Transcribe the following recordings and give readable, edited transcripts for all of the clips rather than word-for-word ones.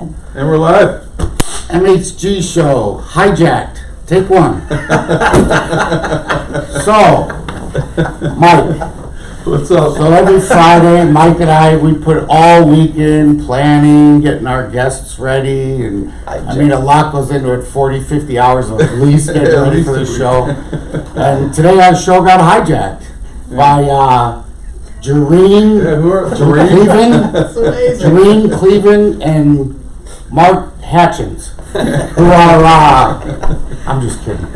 And we're live. MHG show, hijacked. Take one. So, Mike. What's up? So every Friday, Mike and I, we put all weekend planning, getting our guests ready, and I mean, a lot goes into it, 40, 50 hours at least getting ready for the show. And today our show got hijacked by Jereme, Jereme, Kleven, and Mark Hutchins, who are, I'm just kidding.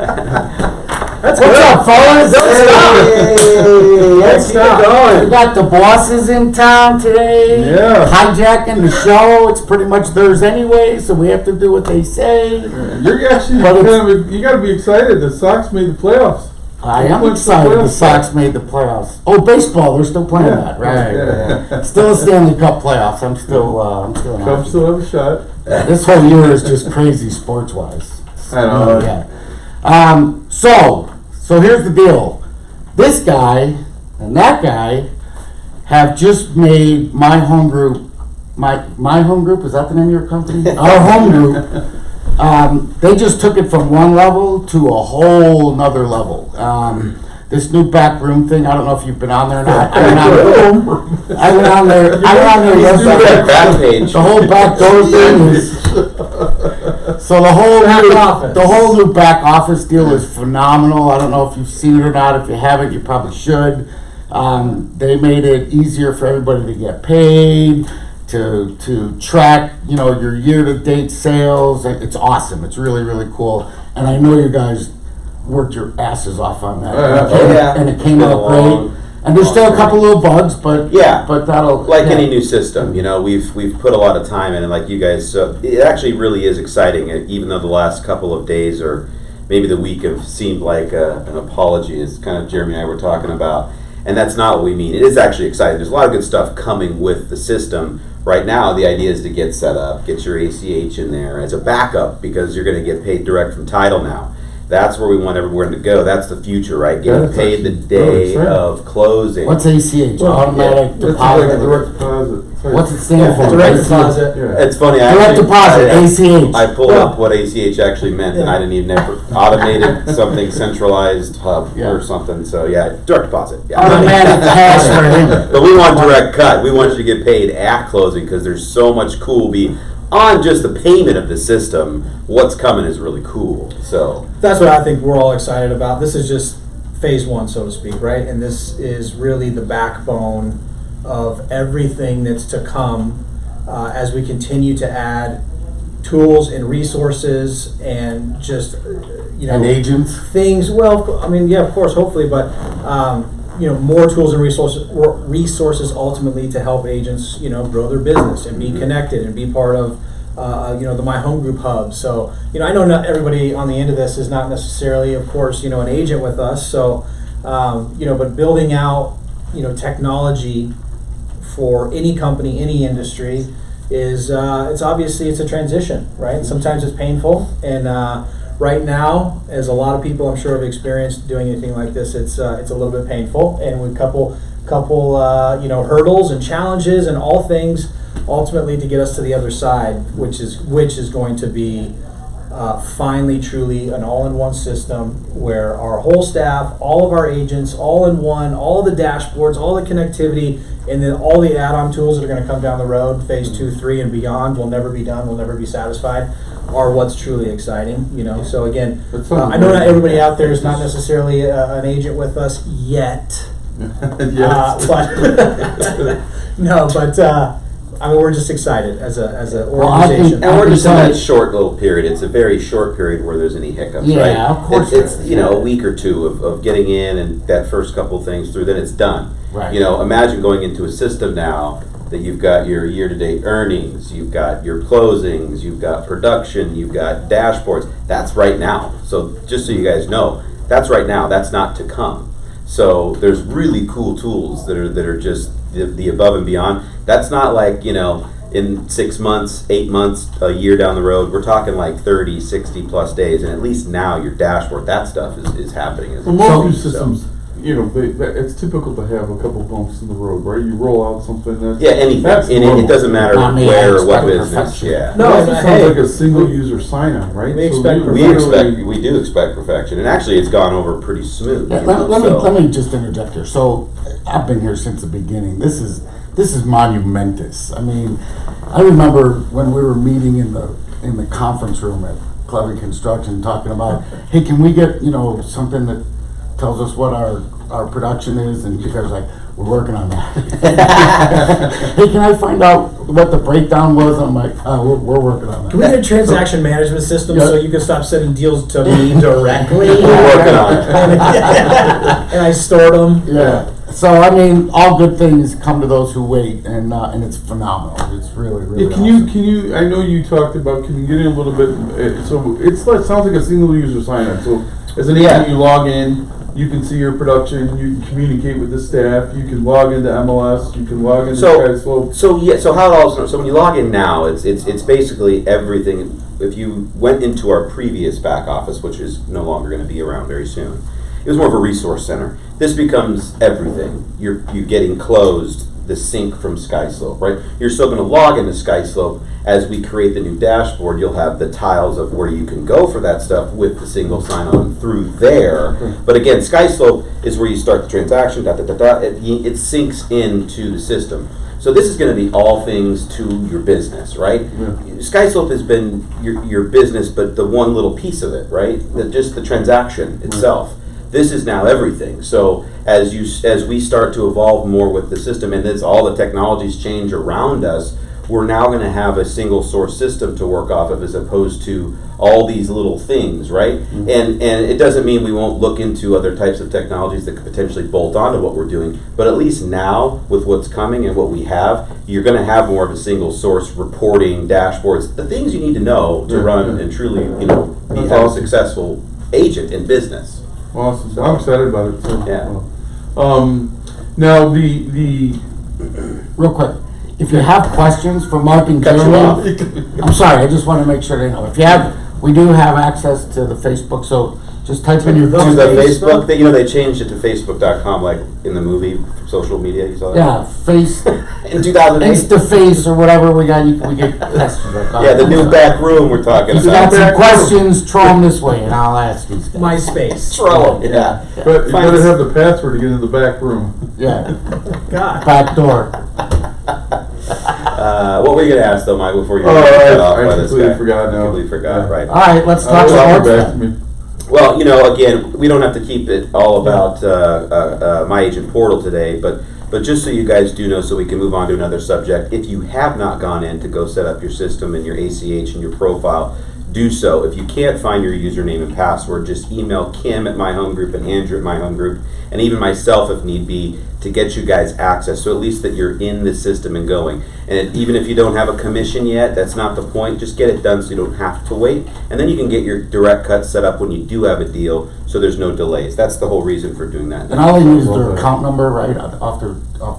What's up, fellas? Don't stop. Let's keep it going. We got the bosses in town today. Yeah. Hijacking the show. It's pretty much theirs anyway, so we have to do what they say. You're actually you got to be excited. The Sox made the playoffs. I am excited the Sox made the playoffs. Oh, baseball, they're still playing that, right? Yeah. Still a Stanley Cup playoffs. I'm still Cubs still have a shot. This whole year is just crazy sports-wise. I know. Yeah. So here's the deal. This guy and that guy have just made my home group, my home group, is that the name of your company? Our home group. They just took it from one level to a whole nother level. This new back room thing, I don't know if you've been on there or not. I went on there yesterday. The whole back door thing is... So the whole new back office deal is phenomenal. I don't know if you've seen it or not. If you haven't, you probably should. They made it easier for everybody to get paid, to track, your year-to-date sales. It's awesome. It's really, really cool. And I know you guys worked your asses off on that. And it came out great. And there's still a couple little bugs, but that'll any new system, we've put a lot of time in, and like you guys, so it actually really is exciting. Even though the last couple of days or maybe the week have seemed like an apology, as kind of Jereme and I were talking about, and that's not what we mean. It is actually exciting. There's a lot of good stuff coming with the system. Right now, the idea is to get set up, get your ACH in there as a backup, because you're going to get paid direct from title now. That's where we want everyone to go. That's the future, right? Getting paid the day of closing. What's ACH? Automatic deposit. Direct deposit. What's it stand for? Direct deposit. Yeah. It's funny. Direct deposit, ACH. I pulled up what ACH actually meant, and I didn't even ever automated something centralized hub or something. So direct deposit. Yeah. Automatic cash for him. But we want direct cut. We want you to get paid at closing, because there's so much cool on just the payment of the system. What's coming is really cool. So that's what I think we're all excited about. This is just phase one, so to speak, right? And this is really the backbone of everything that's to come as we continue to add tools and resources and just and agents things. Well, I mean, yeah, of course, hopefully, but more tools and resources ultimately to help agents, grow their business and be connected and be part of, the My Home Group hub. So, I know not everybody on the end of this is not necessarily, of course, an agent with us. So, but building out, technology for any company, any industry is, it's a transition, right? And sometimes it's painful. And right now, as a lot of people I'm sure have experienced doing anything like this, it's a little bit painful, and with couple hurdles and challenges and all things ultimately to get us to the other side, which is going to be finally truly an all-in-one system where our whole staff, all of our agents, all in one, all the dashboards, all the connectivity, and then all the add-on tools that are going to come down the road, phase 2, 3, and beyond, will never be done, will never be satisfied, are what's truly exciting. So again, I know not everybody out there is not necessarily an agent with us yet. We're just excited as an organization. And we're just in that short little period. It's a very short period where there's any hiccups, right? Yeah, of course. It's a week or two of getting in and that first couple things through, then it's done. Right. Imagine going into a system now that you've got your year-to-date earnings, you've got your closings, you've got production, you've got dashboards. That's right now. So just so you guys know, that's right now. That's not to come. So there's really cool tools that are just the above and beyond. That's not like, in 6 months, 8 months, a year down the road. We're talking like 30, 60 plus days. And at least now your dashboard, that stuff is happening. Well, most of your systems, you know, it's typical to have a couple bumps in the road, right? You roll out something that's. Yeah, anything. That's And normal. it doesn't matter I mean, I where or what expect business. perfection. Yeah. No, It no, sounds hey. like a single user sign-on, right? We So expect We do expect perfection, and actually, it's gone over pretty smooth. Yeah, you know, let me just interject here. So I've been here since the beginning. This is monumentous. I mean, I remember when we were meeting in the conference room at Kleven Construction, talking about, hey, can we get something that tells us what our production is, and you guys are like, we're working on that. Hey, can I find out what the breakdown was? I'm like, we're working on that. Can we get a transaction management system Yeah. so you can stop sending deals to me directly? We're working on it. And I stored them. Yeah. So I mean, all good things come to those who wait, and it's phenomenal. It's really, really. Yeah, can you? I know you talked about. Can you get in a little bit? So it sounds like a single user sign-on. So as an agent, you log in. You can see your production. You can communicate with the staff. You can log into MLS. You can log into SkySlope. So how it all. So when you log in now, it's basically everything. If you went into our previous back office, which is no longer going to be around very soon, it was more of a resource center. This becomes everything. You're getting closed the sync from SkySlope, right? You're still going to log into SkySlope. As we create the new dashboard, you'll have the tiles of where you can go for that stuff with the single sign-on through there. But again, SkySlope is where you start the transaction. It syncs into the system. So this is going to be all things to your business, right? Yeah. SkySlope has been your business, but the one little piece of it, right? Just the transaction itself. This is now everything. So as we start to evolve more with the system, and as all the technologies change around us, we're now going to have a single source system to work off of, as opposed to all these little things, right? Mm-hmm. And it doesn't mean we won't look into other types of technologies that could potentially bolt onto what we're doing, but at least now with what's coming and what we have, you're going to have more of a single source reporting, dashboards, the things you need to know to run and truly, be a successful agent in business. Awesome. So I'm excited about it too. Yeah. Now the real quick. If you have questions for Mark and Jereme, I'm sorry, I just want to make sure they know. If you have, we do have access to the Facebook, so just type in your To the Facebook, they changed it to Facebook.com, like in the movie social media. You saw that? Yeah, face In 2008. Insta-face or whatever we got. We get questions. Yeah, the new back room we're talking If you about. got some questions, throw them this way, and I'll ask these guys. MySpace. Throw 'em, yeah. but you better have the password to get in the back room. Yeah, God. back door. What were you going to ask, though, Mike, before you Oh, cut off I by this completely guy? forgot now. Completely forgot, right. All right, let's talk Welcome sports back to then. me. Well, again, we don't have to keep it all about My Agent Portal today, but just so you guys do know, so we can move on to another subject, if you have not gone in to go set up your system and your ACH and your profile, do so. If you can't find your username and password, just email Kim at My Home Group and Andrew at My Home Group, and even myself if need be, to get you guys access, so at least that you're in the system and going. And even if you don't have a commission yet, that's not the point. Just get it done so you don't have to wait, and then you can get your direct cut set up when you do have a deal, so there's no delays. That's the whole reason for doing that. And all they need is their account number, right, off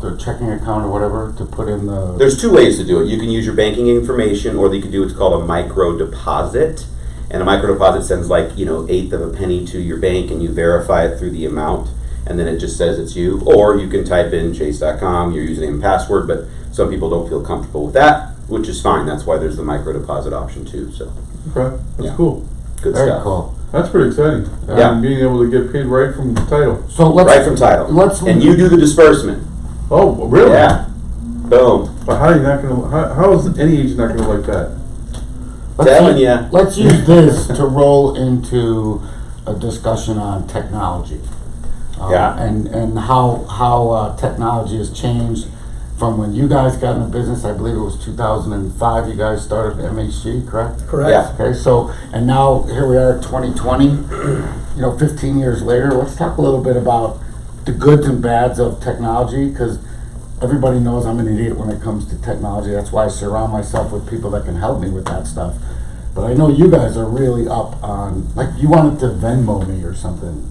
their checking account or whatever, to put in the... There's two ways to do it. You can use your banking information, or you can do what's called a micro deposit. And a micro deposit sends eighth of a penny to your bank, and you verify it through the amount, and then it just says it's you. Or you can type in chase.com, your username and password, but some people don't feel comfortable with that, which is fine. That's why there's the micro deposit option too. So Okay, that's Yeah. cool. good Very stuff. cool. That's pretty exciting. Yeah. And being able to get paid right from the title. So let's... Right from title. And you do the disbursement. Oh, really? Yeah. Boom. But how are you not gonna? How is any agent not gonna like that? Telling ya. Let's use this to roll into a discussion on technology. Yeah. And how technology has changed from when you guys got into business. I believe it was 2005 you guys started MHG, correct? Correct. Yeah. Okay, so, and now here we are at 2020, 15 years later. Let's talk a little bit about the goods and bads of technology, because everybody knows I'm an idiot when it comes to technology. That's why I surround myself with people that can help me with that stuff. But I know you guys are really up on, like, you wanted to Venmo me or something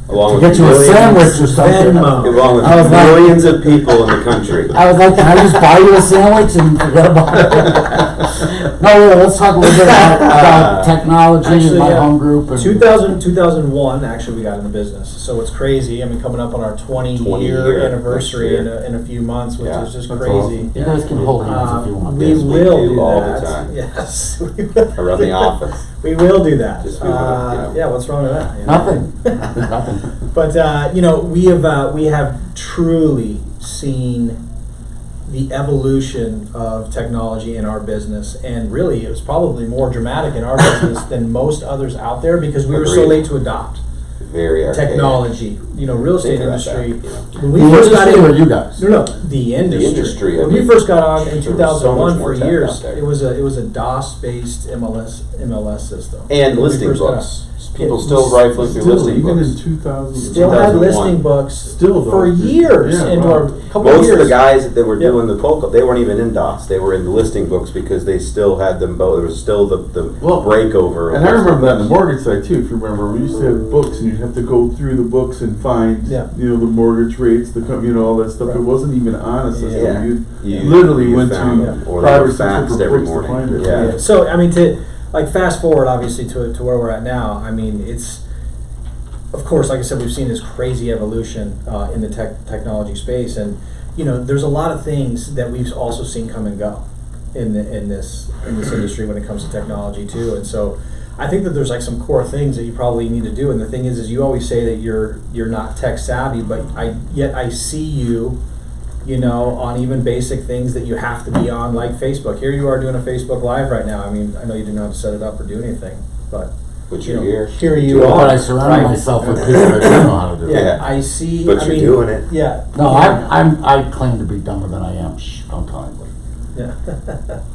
Along to with get you a millions- sandwich or something. Venmo. Along with I was like- millions of people in the country. I was like, can I just buy you a sandwich and forget about it? No, let's talk a little bit about technology and Actually, my yeah. home group. And 2001, actually, we got in the business. So it's crazy. I mean, coming up on our 20-year anniversary in a few months, which is just that's crazy. awesome. you guys can hold hands if you want. We Yes, we will do do all that. the time. Yes. Around the office. We will do that. Just we will, you know. Yeah, what's wrong with that? You know? Nothing. But we have truly seen the evolution of technology in our business, and really it was probably more dramatic in our business than most others out there because we were so Agreed. late to adopt Very archaic. technology. Real estate Think about industry. that, When we The first got industry in, or you guys? no, the industry. The industry, I When we mean, first got on in there was so 2001 much more for tech years, out there. it was a DOS-based MLS system. And When we listing first got books. on. People It still was rifling through Still, listing even books. in 2000. Still had 2001. listing books Still for DOS. years Yeah, into wow. our couple Most years. of the guys that were Yeah. doing the cold call, they weren't even in DOS. They were in the listing books because they still had them both. There was still the Well, breakover. of And I listing remember that in the books. mortgage side too, if you remember, we used to have books and you'd have to go through the books and find, Yeah. the mortgage rates, all that stuff. Right. It wasn't even on a system. Yeah. You You- literally you went found to them, or they 5 were or 6 faxed different every books to morning. find it. Yeah. Yeah. So I mean, to fast forward obviously to where we're at now. I mean, it's of course, like I said, we've seen this crazy evolution in the technology space, and there's a lot of things that we've also seen come and go in this industry when it comes to technology too. And so I think that there's like some core things that you probably need to do. And the thing is you always say that you're not tech savvy, but I see you. On even basic things that you have to be on, like Facebook. Here you are doing a Facebook Live right now. I mean, I know you didn't know how to set it up or do anything, but But you're here. here you But are. I surround right? myself with people that do know how to do it. Yeah, Yeah. I see. But I you're mean, doing it. Yeah. No, I claim to be dumber than I am. Shh, don't tell anybody. Yeah.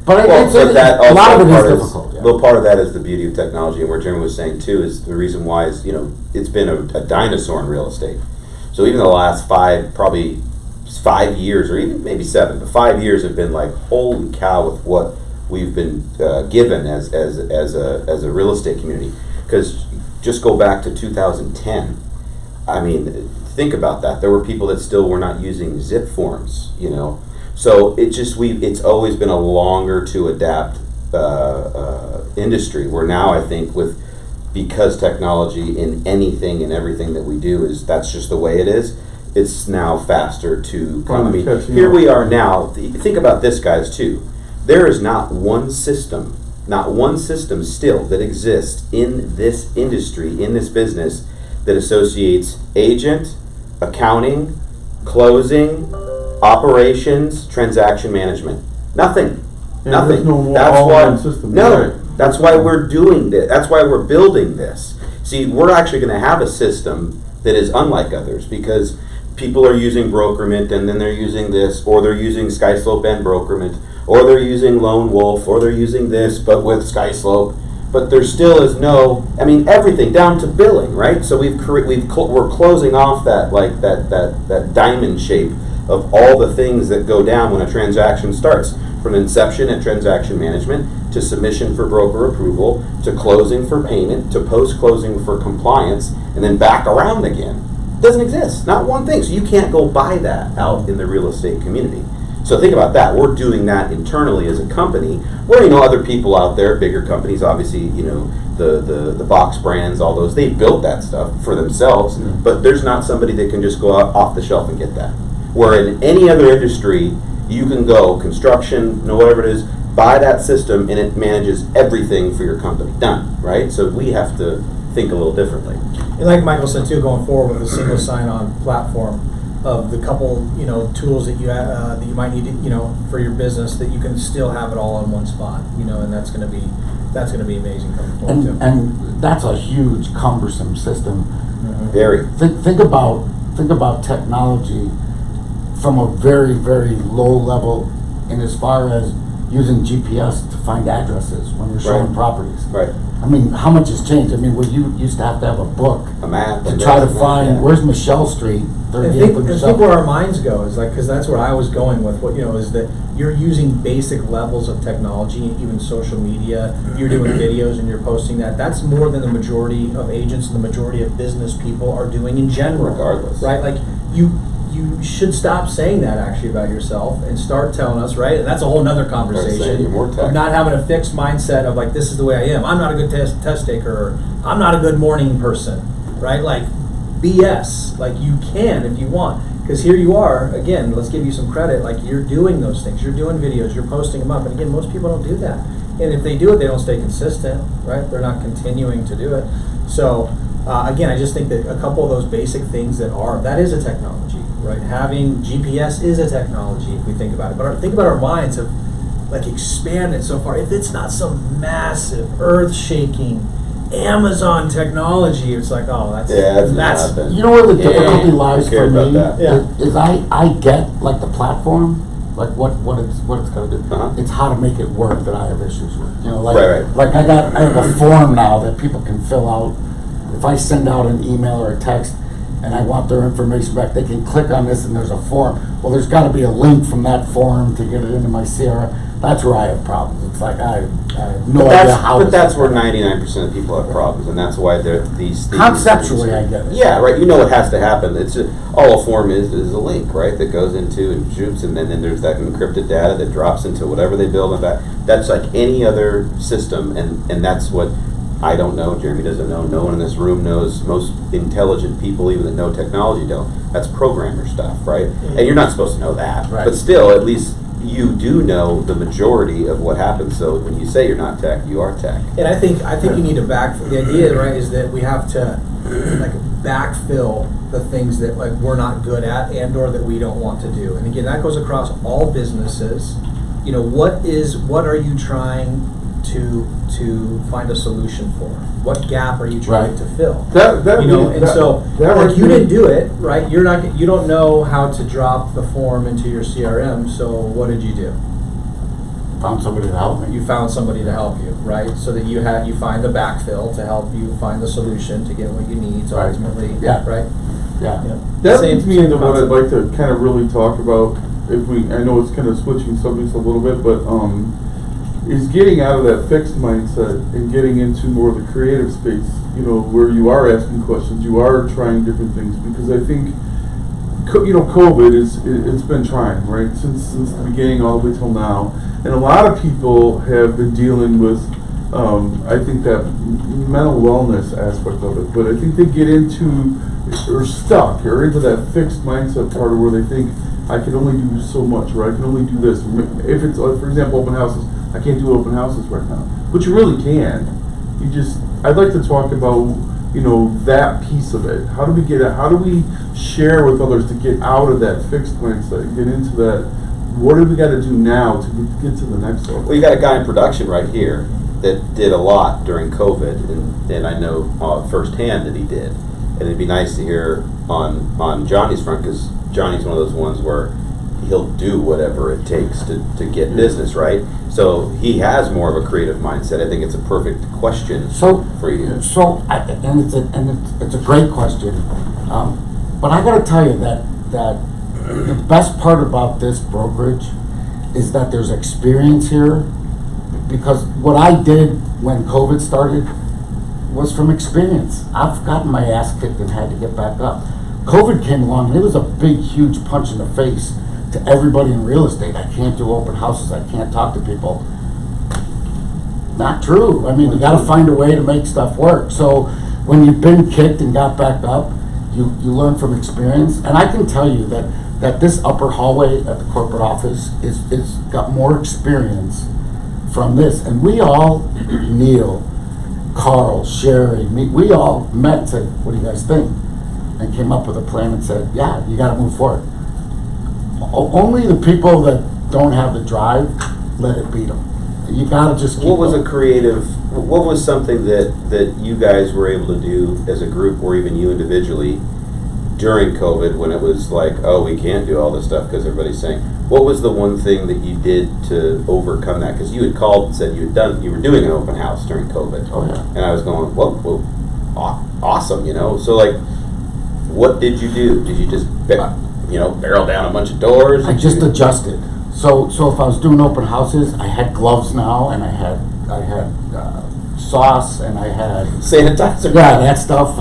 But Well, it's but that a lot of also it is part difficult. Yeah. Little part of that is the beauty of technology, and what Jeremy was saying too is the reason why is it's been a dinosaur in real estate. So even the last probably 5 years, or even maybe 7, but 5 years have been like holy cow with what we've been given as a real estate community. Because just go back to 2010. I mean, think about that. There were people that still were not using zip forms. So it's always been a longer to adapt industry. Where now I think because technology in anything and everything that we do that's just the way it is. It's now faster to come. I mean, here we are now. Think about this, guys, too. There is not one system still that exists in this industry, in this business, that associates agent, accounting, closing, operations, transaction management. Nothing. Yeah, Nothing. there's no That's all-in why. system. No. Right. That's why we're doing this. That's why we're building this. See, we're actually going to have a system that is unlike others because people are using brokerment and then they're using this, or they're using SkySlope and brokerment, or they're using Lone Wolf, or they're using this but with SkySlope. But there still is everything down to billing, right? So we're closing off that diamond shape of all the things that go down when a transaction starts, from inception and transaction management to submission for broker approval to closing for payment to post-closing for compliance and then back around again. Doesn't exist, not one thing. So you can't go buy that out in the real estate community. So think about that. We're doing that internally as a company. Where other people out there, bigger companies, obviously, the box brands, all those, they built that stuff for themselves. Mm-hmm. But there's not somebody that can just go out off the shelf and get that. Where in any other industry, you can go construction, whatever it is, buy that system and it manages everything for your company. Done, right? So we have to think a little differently. And like Michael said too, going forward with a single sign-on platform of the couple tools that you might need for your business, that you can still have it all in one spot. And that's going to be amazing coming forward too. And that's a huge cumbersome system. Very. Think about technology from a very, very low level, and as far as using GPS to find addresses when you're showing Right. properties. Right. I mean, how much has changed? I mean, where you used to have a book A map. to and try to this and that, find yeah. where's Michelle Street, I 38th think, and I Michelle. think where our minds go is because that's where I was going with is that you're using basic levels of technology, even social media. You're doing videos and you're posting that. That's more than the majority of agents and the majority of business people are doing in general. Regardless. Right? Like you you should stop saying that actually about yourself and start telling us, right? And that's a whole nother saying conversation you're more tech. of not having a fixed mindset of like, this is the way I am. I'm not a good test taker, or I'm not a good morning person, right? Like BS. Like you can if you want. Because here you are, again, let's give you some credit, like you're doing those things. You're doing videos, you're posting them up. And again, most people don't do that. And if they do it, they don't stay consistent, right? They're not continuing to do it. So again, I just think that a couple of those basic things that is a technology, right? Having GPS is a technology if we think about it. But think about our minds have like expanded so far. If it's not some massive, earth-shaking Amazon technology, it's like, oh, that's nothing. You know where the difficulty lies Who cares for me? about that? Is I get like the platform, like what it's gonna do. Uh-huh. It's how to make it work that I have issues with. You know, like Right. like I have a form now that people can fill out. If I send out an email or a text and I want their information back, they can click on this and there's a form. Well, there's got to be a link from that form to get it into my CRM. That's where I have problems. It's like I have no idea how. But that's where 99% of people have problems, and that's why these things. Conceptually, I get it. Yeah, right. You know what has to happen. It's all a form is a link, right? That goes into and shoots, and then there's that encrypted data that drops into whatever they build on that. That's like any other system, and that's what I don't know. Jeremy doesn't know. No one in this room knows. Most intelligent people, even that know technology, don't. That's programmer stuff, right? And you're not supposed to know that, Right. but still, at least you do know the majority of what happens. So when you say you're not tech, you are tech. And I think you need to the idea, right, is that we have to like backfill the things that like we're not good at and or that we don't want to do. And again, that goes across all businesses. You know, what are you trying to find a solution for? What gap are you trying to fill? You didn't do it, right? You don't know how to drop the form into your CRM. So what did you do? Found somebody to help me. You found somebody to help you, right? So that you find the backfill to help you find the solution to get what you need. So Right. ultimately, Yeah. right? Yeah. That leads me into what I'd like to kind of really talk about. I know it's kind of switching subjects a little bit, but is getting out of that fixed mindset and getting into more of the creative space. You know, where you are asking questions, you are trying different things. Because I think, COVID it's been trying, right, since the beginning all the way till now, and a lot of people have been dealing with. I think that mental wellness aspect of it, but I think they get into or stuck or into that fixed mindset part of where they think I can only do so much, or I can only do this. If it's, for example, open houses, I can't do open houses right now, but you really can. I'd like to talk about, that piece of it. How do we get it? How do we share with others to get out of that fixed mindset and get into that? What do we got to do now to get to the next level? Well, you got a guy in production right here that did a lot during COVID, and I know firsthand that he did. And it'd be nice to hear on Johnny's front, because Johnny's one of those ones where he'll do whatever it takes to get business, right? So he has more of a creative mindset. I think it's a perfect question for you. It's a great question, but I got to tell you that the best part about this brokerage is that there's experience here, because what I did when COVID started was from experience. I've gotten my ass kicked and had to get back up. COVID came along and it was a big, huge punch in the face to everybody in real estate. I can't do open houses. I can't talk to people. Not true. I mean, you got to find a way to make stuff work. So when you've been kicked and got back up, you learn from experience. And I can tell you that this upper hallway at the corporate office is got more experience from this. And we all, Neil, Carl, Sherry, we all met and said, what do you guys think? And came up with a plan and said, yeah, you got to move forward. Only the people that don't have the drive, let it beat them. You got to just keep What was going. what was something that you guys were able to do as a group, or even you individually, during COVID, when it was like, oh, we can't do all this stuff because everybody's saying, what was the one thing that you did to overcome that? Because you had called and said you were doing an open house during COVID. Oh, yeah. And I was going, well, awesome, So like, what did you do? Did you just, barrel down a bunch of doors? I just adjusted. So if I was doing open houses, I had gloves now, and I had sauce, and I had sanitizer. Yeah, that stuff,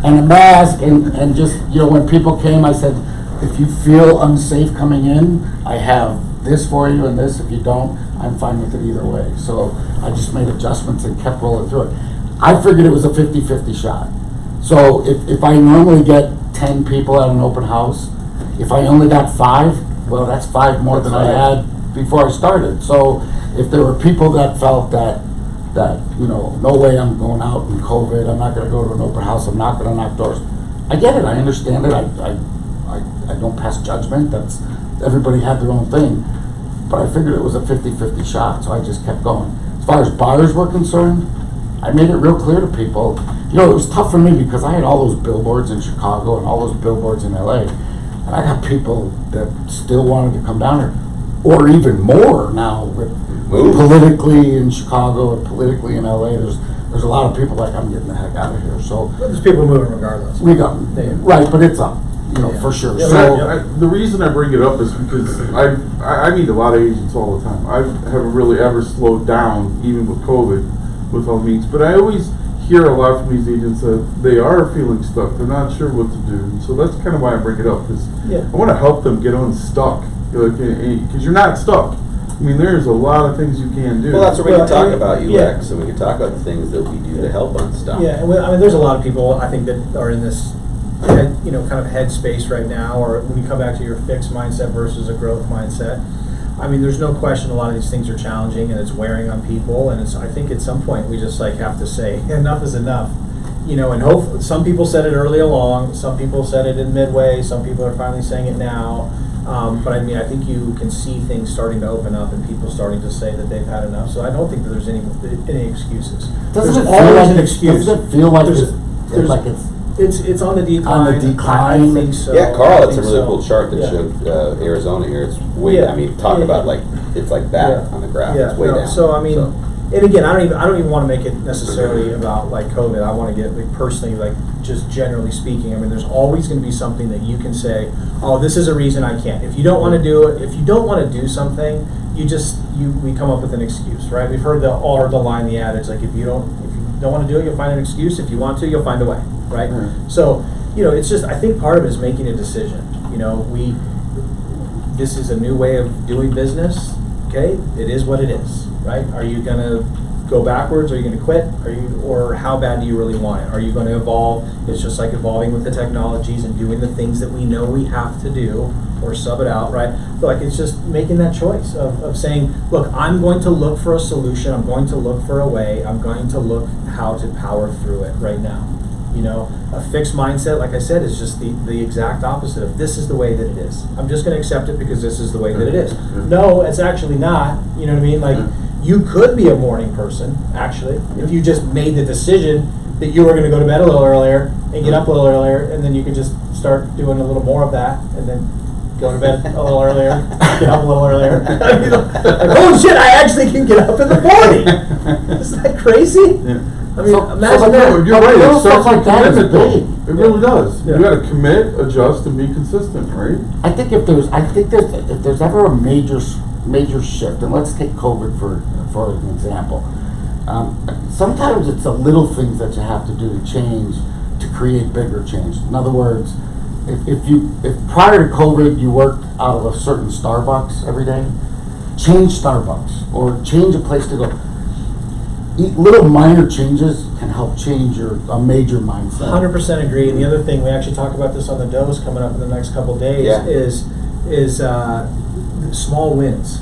and a mask, and just when people came, I said, if you feel unsafe coming in, I have this for you and this. If you don't, I'm fine with it either way. So I just made adjustments and kept rolling through it. I figured it was a 50-50 shot. So if I normally get 10 people at an open house, if I only got 5, well, that's 5 more than I had before I started. So if there were people that felt that no way I'm going out in COVID, I'm not going to go to an open house, I'm not going to knock doors. I get it, I understand it, I don't pass judgment, that's, everybody had their own thing. But I figured it was a 50-50 shot, so I just kept going. As far as buyers were concerned, I made it real clear to people. It was tough for me because I had all those billboards in Chicago and all those billboards in LA. And I got people that still wanted to come down here, or even more now with politically in Chicago and politically in LA. There's a lot of people like, I'm getting the heck out of here. So there's people moving regardless. We got right, but it's up, for sure. Yeah, so the reason I bring it up is because I meet a lot of agents all the time. I haven't really ever slowed down, even with COVID, with all meetings. But I always hear a lot from these agents that they are feeling stuck. They're not sure what to do. So that's kind of why I bring it up, because I want to help them get unstuck. Because you're not stuck. I mean, there's a lot of things you can do. Well, that's what we can talk about UX, and we can talk about the things that we do to help unstuck. Yeah, I mean, there's a lot of people I think that are in this, kind of head space right now. Or when you come back to your fixed mindset versus a growth mindset, I mean, there's no question a lot of these things are challenging and it's wearing on people. And I think at some point we just have to say enough is enough. And hopefully some people said it early along, some people said it in midway, some people are finally saying it now. But I mean, I think you can see things starting to open up and people starting to say that they've had enough. So I don't think that there's any excuses. There's always an excuse. Doesn't it feel like it's on the decline? On the decline? I think so. Yeah, Carl, it's a really cool chart that showed Arizona here. It's way. I mean, talk about it's like that on the graph. Yeah, it's way down. So I mean, and again, I don't even want to make it necessarily about COVID. I want to get personally, just generally speaking. I mean, there's always going to be something that you can say, oh, this is a reason I can't. If you don't want to do it, if you don't want to do something, we come up with an excuse, right? We've heard the line, the adage, if you don't want to do it, you'll find an excuse. If you want to, you'll find a way, right? Mm-hmm. So, it's just, I think part of it is making a decision. This is a new way of doing business. Okay, it is what it is, right? Are you going to go backwards? Are you going to quit? Or how bad do you really want it? Are you going to evolve? It's just like evolving with the technologies and doing the things that we know we have to do, or sub it out, right? But it's just making that choice of saying, look, I'm going to look for a solution. I'm going to look for a way. I'm going to look how to power through it right now. A fixed mindset, like I said, is just the exact opposite of this is the way that it is. I'm just going to accept it because this is the way that it is. No, it's actually not. You know what I mean? You could be a morning person, actually, if you just made the decision that you were going to go to bed a little earlier and get up a little earlier, and then you could just start doing a little more of that, and then go to bed a little earlier, get up a little earlier. Oh shit, I actually can get up in the morning. Isn't that crazy? Yeah. I mean, imagine that. You're right. It starts like that is big. It really does. Yeah. You got to commit, adjust, and be consistent, right? I think if there's ever a major shift, and let's take COVID for an example. Sometimes it's the little things that you have to do to change to create bigger change. In other words, if prior to COVID you worked out of a certain Starbucks every day, change Starbucks or change a place to go. Little minor changes can help change a major mindset. 100% agree. And the other thing, we actually talk about this on the dose coming up in the next couple of days, is small wins.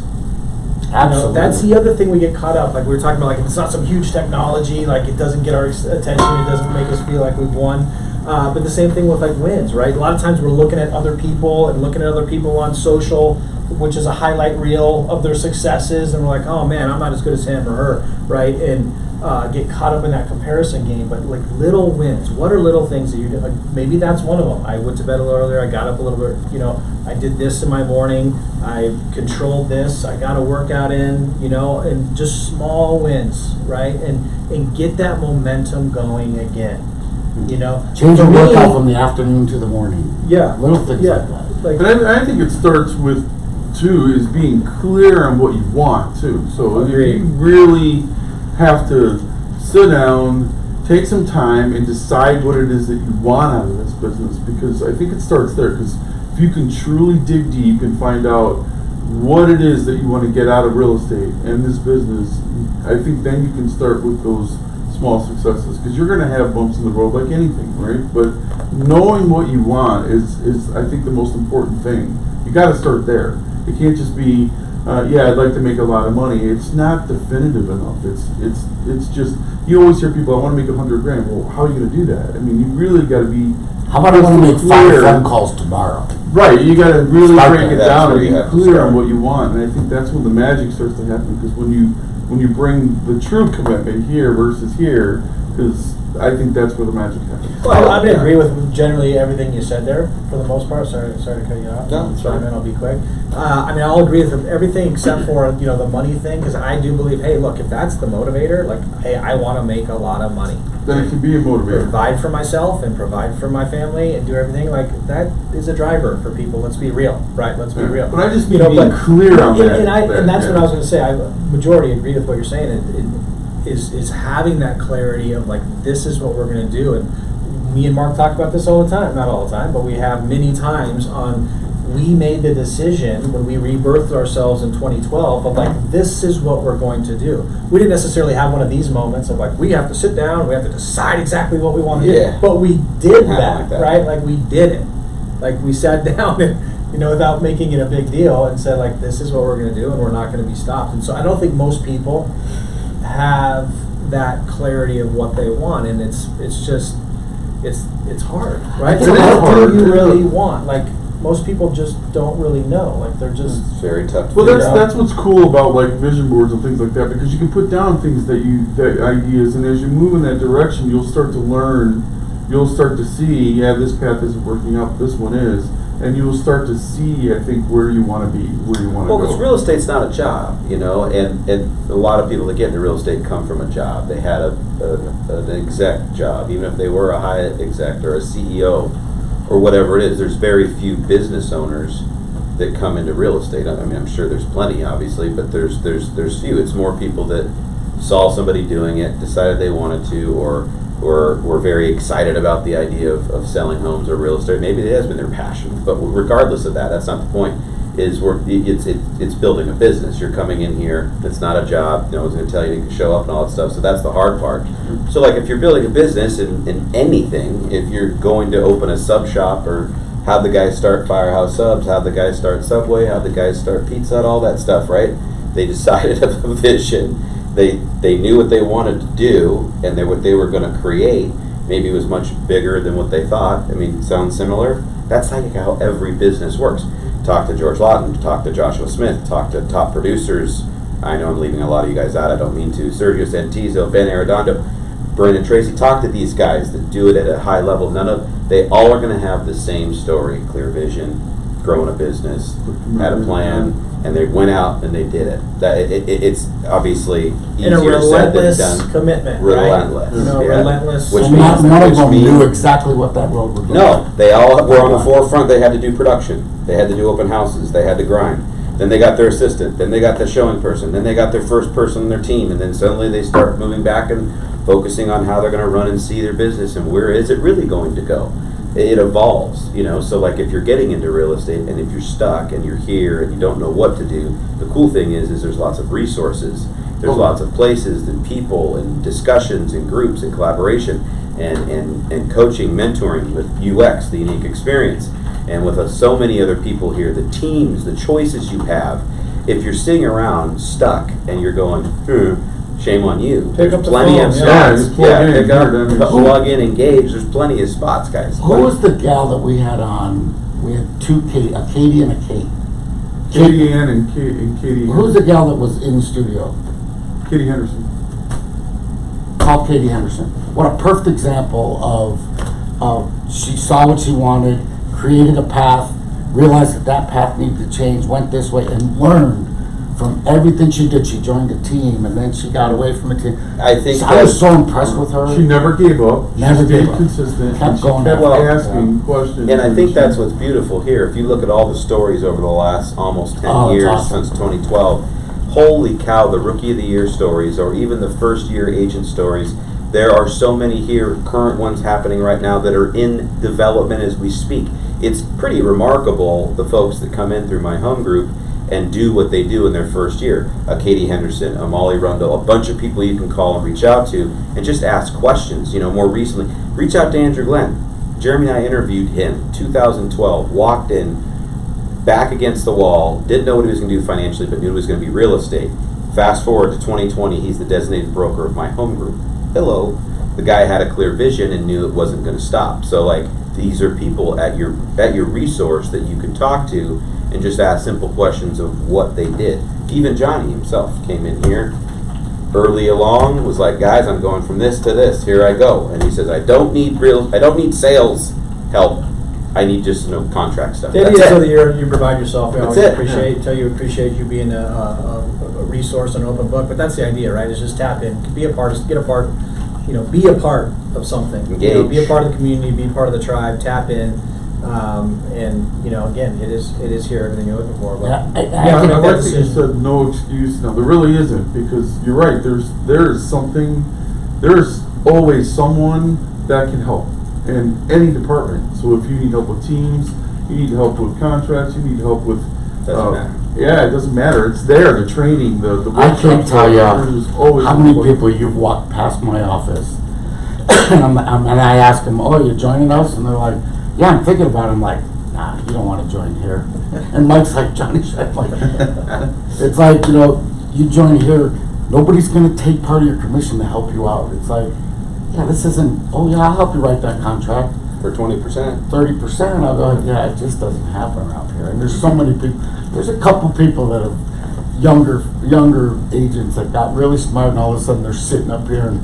Absolutely. That's the other thing we get caught up. Like we were talking about, if it's not some huge technology, it doesn't get our attention, it doesn't make us feel like we've won. But the same thing with wins, right? A lot of times we're looking at other people and looking at other people on social, which is a highlight reel of their successes, and we're like, oh man, I'm not as good as him or her, right? And get caught up in that comparison game. But little wins, what are little things that you do? Maybe that's one of them. I went to bed a little earlier, I got up a little bit, I did this in my morning, I controlled this, I got a workout in, and just small wins, right? And get that momentum going again. Change your workout from the afternoon to the morning. Yeah. Little things like that. But I think it starts with, too, is being clear on what you want, too. So if you really have to sit down, take some time, and decide what it is that you want out of this business, because I think it starts there. Because if you can truly dig deep and find out what it is that you want to get out of real estate and this business, I think then you can start with those small successes, because you're going to have bumps in the road like anything, right? But knowing what you want is I think the most important thing. You got to start there. It can't just be, yeah, I'd like to make a lot of money. It's not definitive enough. It's just, you always hear people, I want to make $100,000. Well, how are you going to do that? I mean, you really got to be. How about I want to make 5 phone calls tomorrow? Right, you got to really break it That's down where and you be have to clear start. on what you want. And I think that's when the magic starts to happen, because when you bring the true commitment here versus here, because I think that's where the magic happens. Well, I'm gonna agree with generally everything you said there, for the most part. Sorry to cut you off. No, it's fine. I'll be quick. I mean, I'll agree with everything except for, the money thing, because I do believe, hey, look, if that's the motivator, like, hey, I want to make a lot of money. Then it can be a motivator. Provide for myself and provide for my family and do everything, like, that is a driver for people. Let's be real, right? Let's be real. But I just mean being clear on that. And that's what I was going to say. I majority agree with what you're saying. Is having that clarity of, like, this is what we're going to do. And me and Mark talk about this all the time. Not all the time, but we have many times on, we made the decision when we rebirthed ourselves in 2012 of, like, this is what we're going to do. We didn't necessarily have one of these moments of, like, we have to sit down, we have to decide exactly what we want to do. But we did that, right? Like, we did it. Like, we sat down and, without making it a big deal, and said, like, this is what we're going to do, and we're not going to be stopped. And so I don't think most people have that clarity of what they want, and it's hard, right? It's So what hard. do you really want? Like, most people just don't really know. Like, they're just It's very tough to Well, figure out. that's what's cool about, like, vision boards and things like that, because you can put down things that ideas, and as you move in that direction, you'll start to learn, you'll start to see, yeah, this path isn't working out, this one is, and you will start to see, I think, where you want to be, where you want to Well, go. because real estate's not a job, and a lot of people that get into real estate come from a job. They had an exec job, even if they were a high exec or a CEO or whatever it is. There's very few business owners that come into real estate. I mean, I'm sure there's plenty, obviously, but there's few. It's more people that saw somebody doing it, decided they wanted to, or were very excited about the idea of selling homes or real estate. Maybe it has been their passion, but regardless of that, that's not the point. It's building a business. You're coming in here. It's not a job. No one's going to tell you to show up and all that stuff. So that's the hard part. So, like, if you're building a business in anything, if you're going to open a sub shop or have the guys start Firehouse Subs, have the guys start Subway, have the guys start Pizza Hut, all that stuff, right? They decided of a vision. They knew what they wanted to do, and what they were going to create maybe was much bigger than what they thought. I mean, sounds similar? That's like how every business works. Talk to George Lawton, talk to Joshua Smith, talk to top producers. I know I'm leaving a lot of you guys out, I don't mean to. Sergio Santizo, Ben Arredondo, Brandon Tracy. Talk to these guys that do it at a high level. They all are going to have the same story: clear vision, growing a business, had a plan, and they went out and they did it. It's obviously easier said than done. Commitment, Relentless, right? Relentless. Which And not means- none of which them means- knew exactly what that road would be. No, they all were on the forefront. They had to do production. They had to do open houses. They had to grind. Then they got their assistant. Then they got the showing person. Then they got their first person on their team. And then suddenly they start moving back and focusing on how they're going to run and see their business and where is it really going to go. It evolves, So, like, if you're getting into real estate and if you're stuck and you're here and you don't know what to do, the cool thing is there's lots of resources. There's lots of places and people and discussions and groups and collaboration and coaching, mentoring with UX, the unique experience. And with so many other people here, the teams, the choices you have. If you're sitting around stuck and you're going, shame on you. Pick up the plenty phone, of yeah. spots. Just plug in, pick up, here, that makes plug in, engage. There's plenty of spots, guys. Who was the gal that we had on? We had two Katie, a Katie and a Kate. Katie Ann and Katie. Who's the gal that was in the studio? Katie Henderson. Called Katie Henderson. What a perfect example of she saw what she wanted, created a path, realized that path needed to change, went this way, and learned from everything she did. She joined a team, and then she got away from a team. I think I was so impressed with her. She never gave up. Never she gave stayed up. consistent. Kept and she going kept after it. asking questions. And I think that's what's beautiful here. If you look at all the stories over the last almost 10 Oh, that's years awesome. since 2012, holy cow, the Rookie of the Year stories or even the first year agent stories, there are so many here, current ones happening right now that are in development as we speak. it's pretty remarkable, the folks that come in through my home group and do what they do in their first year. Katie Henderson, Molly Rundle, a bunch of people you can call and reach out to and just ask questions. More recently, reach out to Andrew Glenn. Jeremy and I interviewed him, 2012, walked in, back against the wall, didn't know what he was going to do financially, but knew it was going to be real estate. Fast forward to 2020, he's the designated broker of my home group. Hello. The guy had a clear vision and knew it wasn't going to stop. So these are people at your resource that you can talk to and just ask simple questions of what they did. Even Johnny himself came in here early along, was like, guys, I'm going from this to this, here I go. And he says, I don't need sales help. I need just contract stuff. The idea is so that you provide yourself. We always That's it. appreciate you being a resource and an open book. But that's the idea, right? Is just tap in, be a part of something. Engage. Be a part of the community, be part of the tribe, tap in. And again, it is here, everything you're looking for. But Yeah, I like that you said no excuse. No, there really isn't, because you're right. There's always someone that can help in any department. So if you need help with teams, you need help with contracts, you need help with. Doesn't matter. Yeah, it doesn't matter. It's there. The training, the I can't workshops, tell you there's always how many somebody. people you've walked past my office, and I ask them, "Oh, you're joining us?" And they're like, "Yeah, I'm thinking about it." I'm like, "Nah, you don't want to join here." And Mike's like, "Johnny," I'm like, it's like, you join here, nobody's going to take part of your commission to help you out. It's like, yeah, this isn't. Oh yeah, I'll help you write that contract. For 20%. 30%, I'll go, yeah, it just doesn't happen around here. And there's so many people, there's a couple people that are younger agents that got really smart, and all of a sudden they're sitting up here and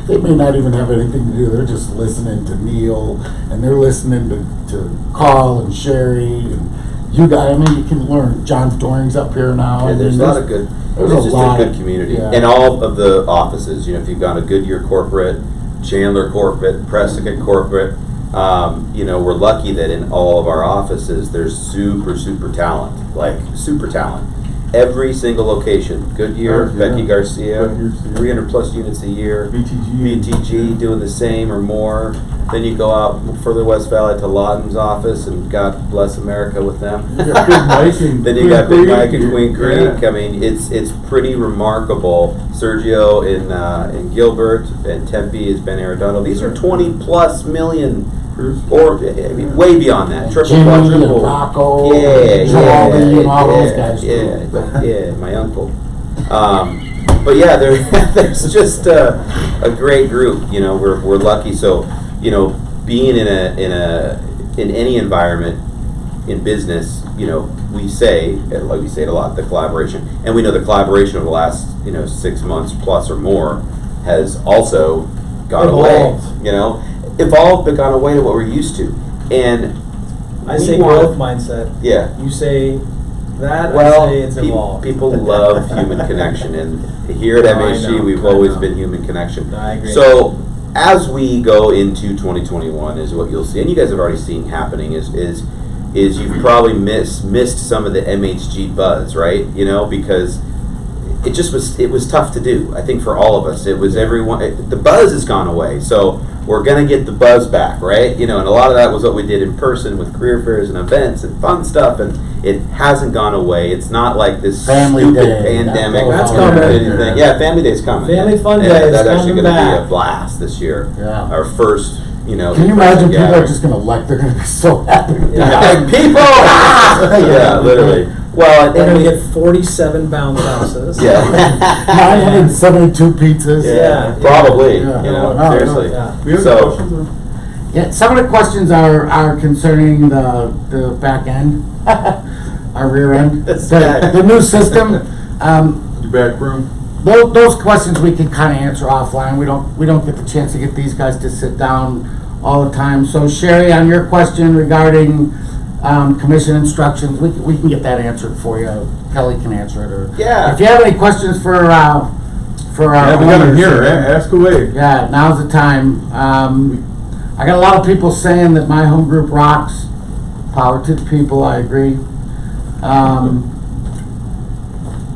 they may not even have anything to do. They're just listening to Neil, and they're listening to Carl and Sherry, and you guys. I mean, you can learn. John Doring's up here now. Yeah, there's a lot of good, there's it's a just lot a good of- community. yeah. And all of the offices, if you've got a Goodyear corporate, Chandler corporate, Prescott corporate, we're lucky that in all of our offices there's super talent, super talent. Every single location, Goodyear, Yeah. Becky Garcia, Becky Garcia. 300 plus units a year. BTG. BTG doing the same or more. Then you go out further West Valley to Lawton's office, and God bless America with them. You got Big Mike and Then you Queen got Big Creek. Mike and Queen Creek. Yeah. I mean, it's pretty remarkable. Sergio in Gilbert and Tempe has been Arredondo. These are 20 plus million, or way beyond that. Triple, Jimmy and quadruple. Rocco, Yeah, Charlie, and all those yeah, guys too. yeah, my uncle. But yeah, there's just a great group. We're lucky. So being in any environment in business, we say it a lot, the collaboration, and we know the collaboration over the last 6 months plus or more has also gone Evolved. away. Evolved, but gone away to what we're used to. And I we say want- growth mindset. Yeah. You say that. Well, I say it's evolved. people love human connection, and here at I MHG, know, we've I always know. been human connection. I agree. So, as we go into 2021, is what you'll see, and you guys have already seen happening, is you've probably missed some of the MHG buzz, right? Because it was tough to do. I think for all of us, it was everyone. The buzz has gone away, so we're gonna get the buzz back, right? And a lot of that was what we did in person with career fairs and events and fun stuff, and it hasn't gone away. It's not like this Family stupid Day, pandemic. that's coming. Thing. Yeah, Family Day's coming. Family Fun Yeah, Day is that's actually coming gonna be back. a blast this year. Yeah. Our first, Can you imagine people are gathering. just going to they're going to be so happy. Yeah, people. Yeah, literally. Well, They're and going to get 47 bounce houses. yeah. 972 pizzas. Yeah. Probably. Yeah. No, Seriously. Yeah. We have So- questions? Or? Yeah, some of the questions are concerning the back end, our rear end, That's bad. the new system. Your back room? Those questions we can kind of answer offline. We don't get the chance to get these guys to sit down all the time. So Sherry, on your question regarding commission instructions, we can get that answered for you. Kelly can answer it, or Yeah. if you have any questions for our Yeah, we got them owners, here. Ask away. yeah, now's the time. I got a lot of people saying that my home group rocks. Power to the people, I agree.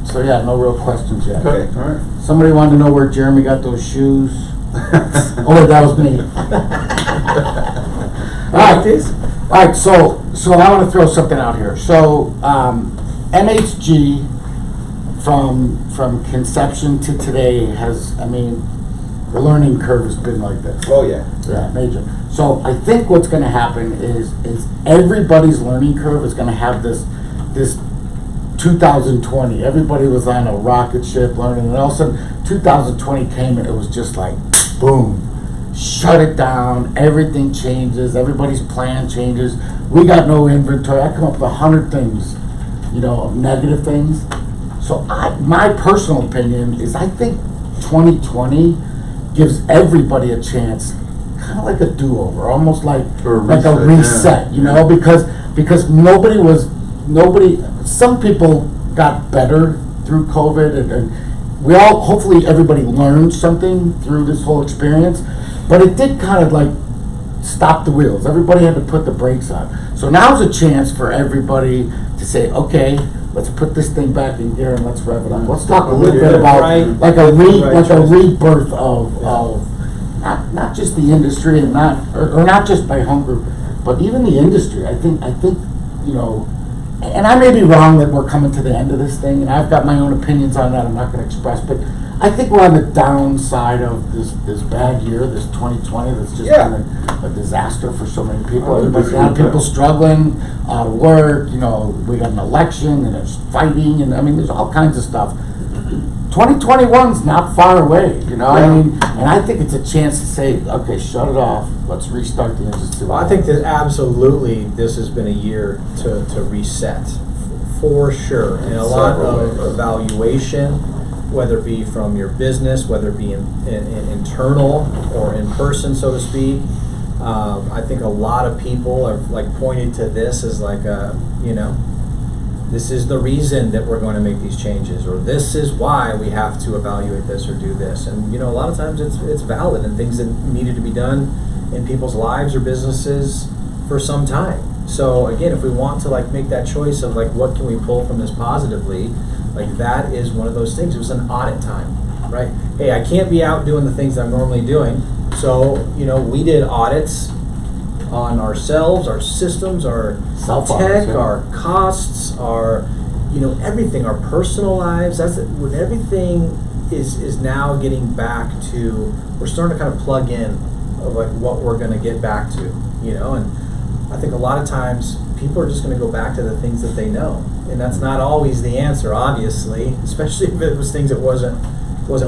So yeah, no real questions yet. Okay. All right. Somebody wanted to know where Jeremy got those shoes. Oh, wait, that was me. All right, these? Alright, so I wanna throw something out here. So, MHG from conception to today has, I mean, the learning curve has been like this. Oh, yeah. Yeah, major. So I think what's gonna happen is everybody's learning curve is gonna have this 2020. Everybody was on a rocket ship learning, and all of a sudden 2020 came and it was just like, boom. Shut it down, everything changes, everybody's plan changes, we got no inventory. I come up with 100 things, negative things. So my personal opinion is I think 2020 gives everybody a chance, kind of like a do-over, almost like Or a a reset, because some people got better through COVID, and hopefully everybody learned something through this whole experience. But it did kind of like stop the wheels. Everybody had to put the brakes on. So now's a chance for everybody to say, okay, let's put this thing back in gear and let's rev it up. Let's talk a little bit about like a rebirth of not just the industry and not just by home group, but even the industry. I think and I may be wrong that we're coming to the end of this thing, and I've got my own opinions on that I'm not going to express, but I think we're on the downside of this bad year, this 2020, that's just been a disaster for so many people. Everybody's got people struggling, out of work, we got an election, and there's fighting, and I mean, there's all kinds of stuff. 2021's not far away, and I think it's a chance to say, okay, shut it off, let's restart the industry. Well, I think that absolutely this has been a year to reset, for sure, and a lot of evaluation, whether it be from your business, whether it be internal or in person, so to speak. I think a lot of people have pointed to this as this is the reason that we're going to make these changes, or this is why we have to evaluate this or do this. And a lot of times it's valid, and things that needed to be done in people's lives or businesses for some time. So again, if we want to make that choice of what can we pull from this positively, that is one of those things. It was an audit time, right? Hey, I can't be out doing the things that I'm normally doing. So, we did audits on ourselves, our systems, our tech, our costs, our, everything, our personal lives. That's it. When everything is now getting back to, we're starting to kind of plug in of what we're going to get back to, and I think a lot of times people are just going to go back to the things that they know. And that's not always the answer, obviously, especially if it was things that wasn't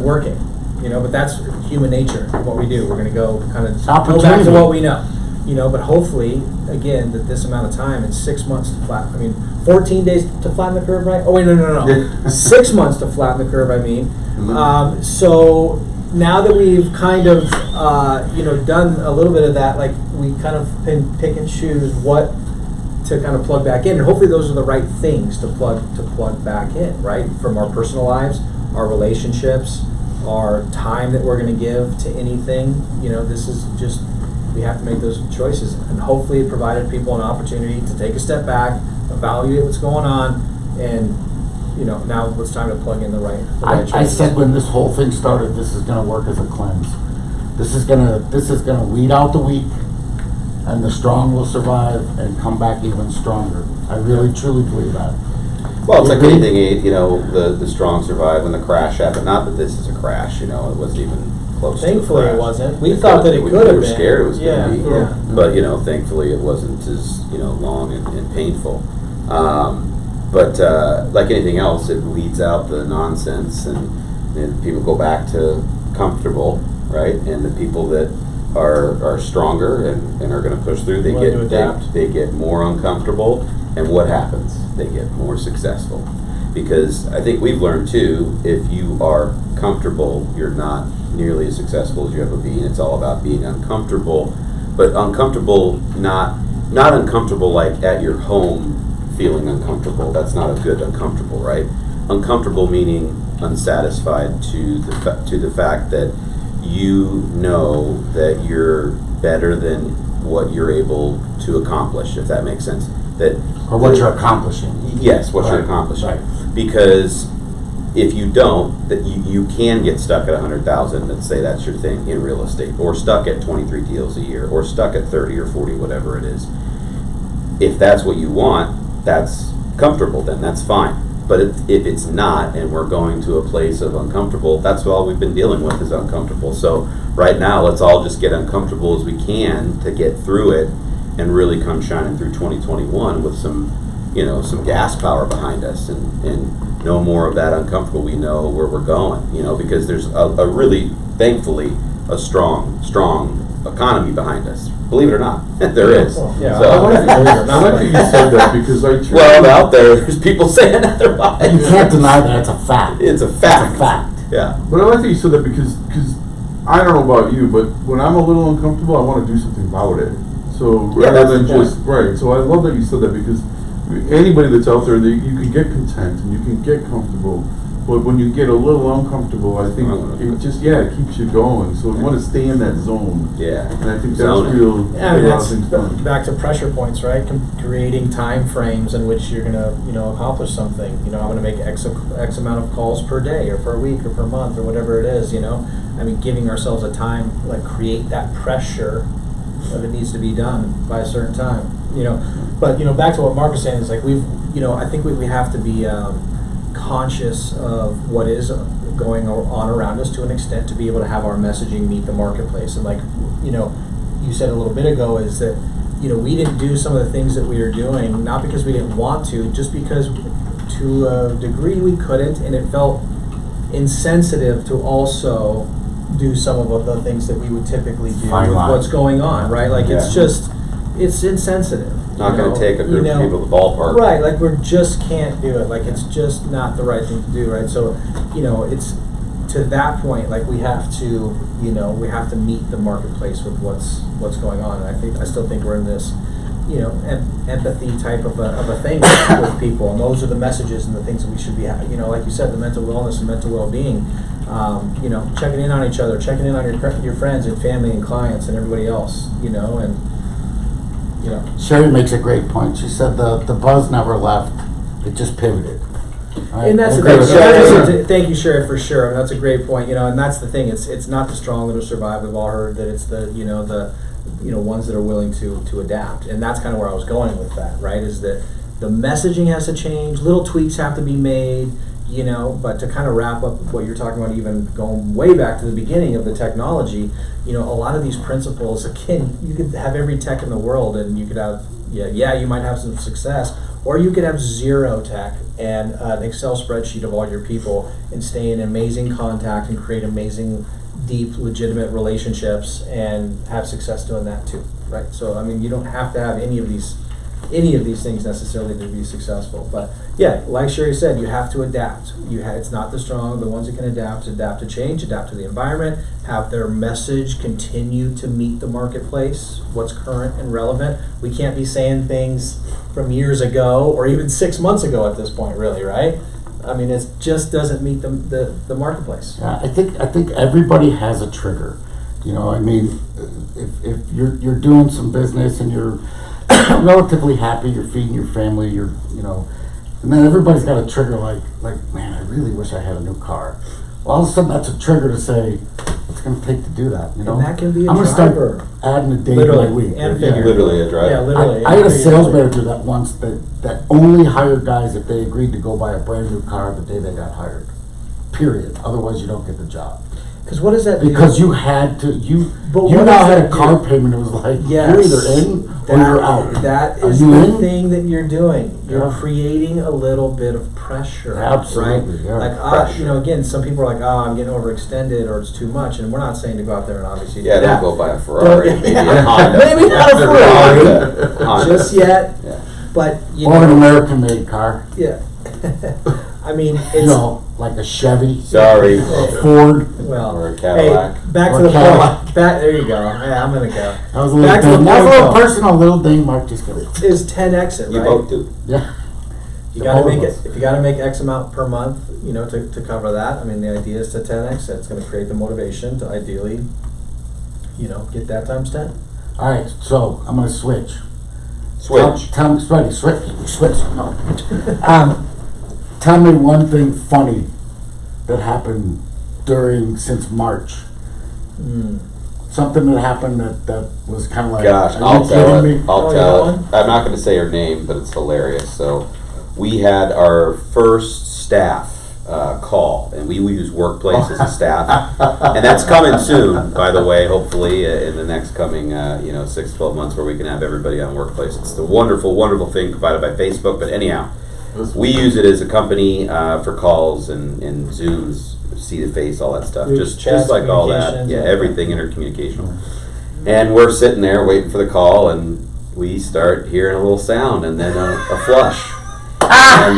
working, but that's human nature, what we do. We're going to go kind of go back to what we know, but hopefully, again, that this amount of time, in 6 months to 14 days to flatten the curve, right? Oh, wait, no. 6 months to flatten the curve, So now that we've kind of, done a little bit of that, we kind of can pick and choose what to kind of plug back in, and hopefully those are the right things to plug back in, right? From our personal lives, our relationships, our time that we're going to give to anything. This is just, we have to make those choices, and hopefully it provided people an opportunity to take a step back, evaluate what's going on, and now it's time to plug in the right choices. I said when this whole thing started, this is going to work as a cleanse. This is going to weed out the weak, and the strong will survive and come back even stronger. I really, truly believe that. Well, it's like anything, the strong survive when the crash happened. Not that this is a crash, it wasn't even close Thankfully to a crash. it wasn't. We thought that it could have been. We were scared it was going to be. Yeah. But, thankfully it wasn't as, long and painful. But like anything else, it weeds out the nonsense, and people go back to comfortable, right? And the people that are stronger and are going to push through, they get more uncomfortable, and what happens? They get more successful. Because I think we've learned too, if you are comfortable, you're not nearly as successful as you ever be. And it's all about being uncomfortable, but uncomfortable, not uncomfortable like at your home feeling uncomfortable. That's not a good uncomfortable, right? Uncomfortable meaning unsatisfied to the fact that you know that you're better than what you're able to accomplish, if that makes sense. Or what you're accomplishing. Yes, what you're accomplishing. Right. Because if you don't, that you can get stuck at 100,000, let's say that's your thing in real estate, or stuck at 23 deals a year, or stuck at 30 or 40, whatever it is. if that's what you want, that's comfortable, then that's fine. But if it's not, and we're going to a place of uncomfortable, that's all we've been dealing with is uncomfortable. So right now, let's all just get uncomfortable as we can to get through it and really come shining through 2021 with some gas power behind us and no more of that uncomfortable. We know where we're going, because there's a really, thankfully, a strong economy behind us. Believe it or not, there is. Yeah, So, I like that you said that because I truly. well, out there's people saying otherwise. You can't deny that, it's a fact. It's a fact. It's a fact. Yeah. But I like that you said that because I don't know about you, but when I'm a little uncomfortable, I want to do something about it. So Yeah, rather that's than the just right. So I love that you said that because anybody that's out there, you can get content and you can get comfortable. But when you get a little uncomfortable, I think it just it keeps you going. So you want to stay in that zone. Yeah. And I think that's Zone it. real. Yeah, I mean, a lot that's of things done. back to pressure points, right? Creating time frames in which you're gonna, accomplish something. I'm gonna make X amount of calls per day, or per week, or per month, or whatever it is. I mean, giving ourselves a time, create that pressure of it needs to be done by a certain time. But back to what Mark was saying is I think we have to be conscious of what is going on around us to an extent to be able to have our messaging meet the marketplace. And you said a little bit ago is that, we didn't do some of the things that we were doing, not because we didn't want to, just because to a degree we couldn't, and it felt insensitive to also do some of the things that we would typically do Fine with line. what's going on, right? It's insensitive. Not going to take a group of people to the ballpark. Right, we just can't do it. It's just not the right thing to do, right? So, it's to that point. We have to, we have to meet the marketplace with what's going on. And I still think we're in this, empathy type of a thing with people, and those are the messages and the things that we should be, like you said, the mental wellness and mental well-being. Checking in on each other, checking in on your friends and family and clients and everybody else, Sherry makes a great point. She said the buzz never left, it just pivoted. Right? And that's the I agree thing. with that. Thank you, Sherry, for sure. That's a great point. And that's the thing. It's not the strong that will survive. We've all heard that it's the ones that are willing to adapt. And that's kind of where I was going with that. Right? Is that the messaging has to change. Little tweaks have to be made. But to kind of wrap up what you're talking about, even going way back to the beginning of the technology, a lot of these principles, again, you could have every tech in the world and you could have, you might have some success, or you could have zero tech and an Excel spreadsheet of all your people and stay in amazing contact and create amazing, deep, legitimate relationships and have success doing that too, right? So, I mean, you don't have to have any of these things necessarily to be successful. But yeah, like Sherry said, you have to adapt. It's not the strong, the ones that can adapt to change, adapt to the environment, have their message continue to meet the marketplace, what's current and relevant. We can't be saying things from years ago or even 6 months ago at this point, really, right? I mean, it just doesn't meet the marketplace. Yeah, I think everybody has a trigger. I mean, if you're doing some business and you're relatively happy, you're feeding your family, and then everybody's got a trigger like, man, I really wish I had a new car. Well, all of a sudden that's a trigger to say, what's it going to take to do that, And that can be a I'm going to driver. start adding a day to Literally, my week. and Yeah. figure. Literally a drive. Yeah, literally. I had a sales manager that once that only hired guys if they agreed to go buy a brand new car the day they got hired. Period. Otherwise, you don't get the job. Because what does that do? Because you had to, But you what now does had that a car do? payment. It was like, Yes. you're either in or you're out. That Are is you the in? thing that you're doing. You're Yeah. creating a little bit of pressure. Absolutely, right? yeah. Like, again, some people are like, I'm getting overextended or it's too much. And we're not saying to go out there and obviously Yeah, do that. don't go buy a Ferrari. Don't- Maybe a Honda. Maybe not a Honda. Honda. Just yet. Yeah. But, Or an American-made car. yeah. I mean, it's, Like a Chevy, Sorry. a Ford. well, Or a Cadillac. hey, back Or to the Cadillac. point. There you go. Yeah, I'm going to go. That was a little Back to the thing. That was a little point, though. personal little thing, Mark. Just kidding. Is 10x it, You right? both do. Yeah. You gotta All of make us. it, if you gotta make X amount per month, to cover that, I mean, the idea is to 10x it. It's gonna create the motivation to ideally, get that times 10. All right, so I'm gonna switch. Switch. Tell me, switch. No. Tell me one thing funny that happened since March. So something that happened that was kind of like, Gosh, are I'll you tell kidding it. me? I'll Oh, tell you it. want I'm not going to say her name, but it's hilarious. So, we had our first staff call, and we use Workplace as a staff, and that's coming soon. By the way, hopefully in the next coming 6 to 12 months, where we can have everybody on Workplace. It's the wonderful, wonderful thing provided by Facebook. But anyhow, we use it as a company for calls and Zooms, see the face, all that stuff. Groups, Just chats, like all that. communications, Yeah, yeah. everything intercommunicational. And we're sitting there waiting for the call, and we start hearing a little sound, and then a flush. And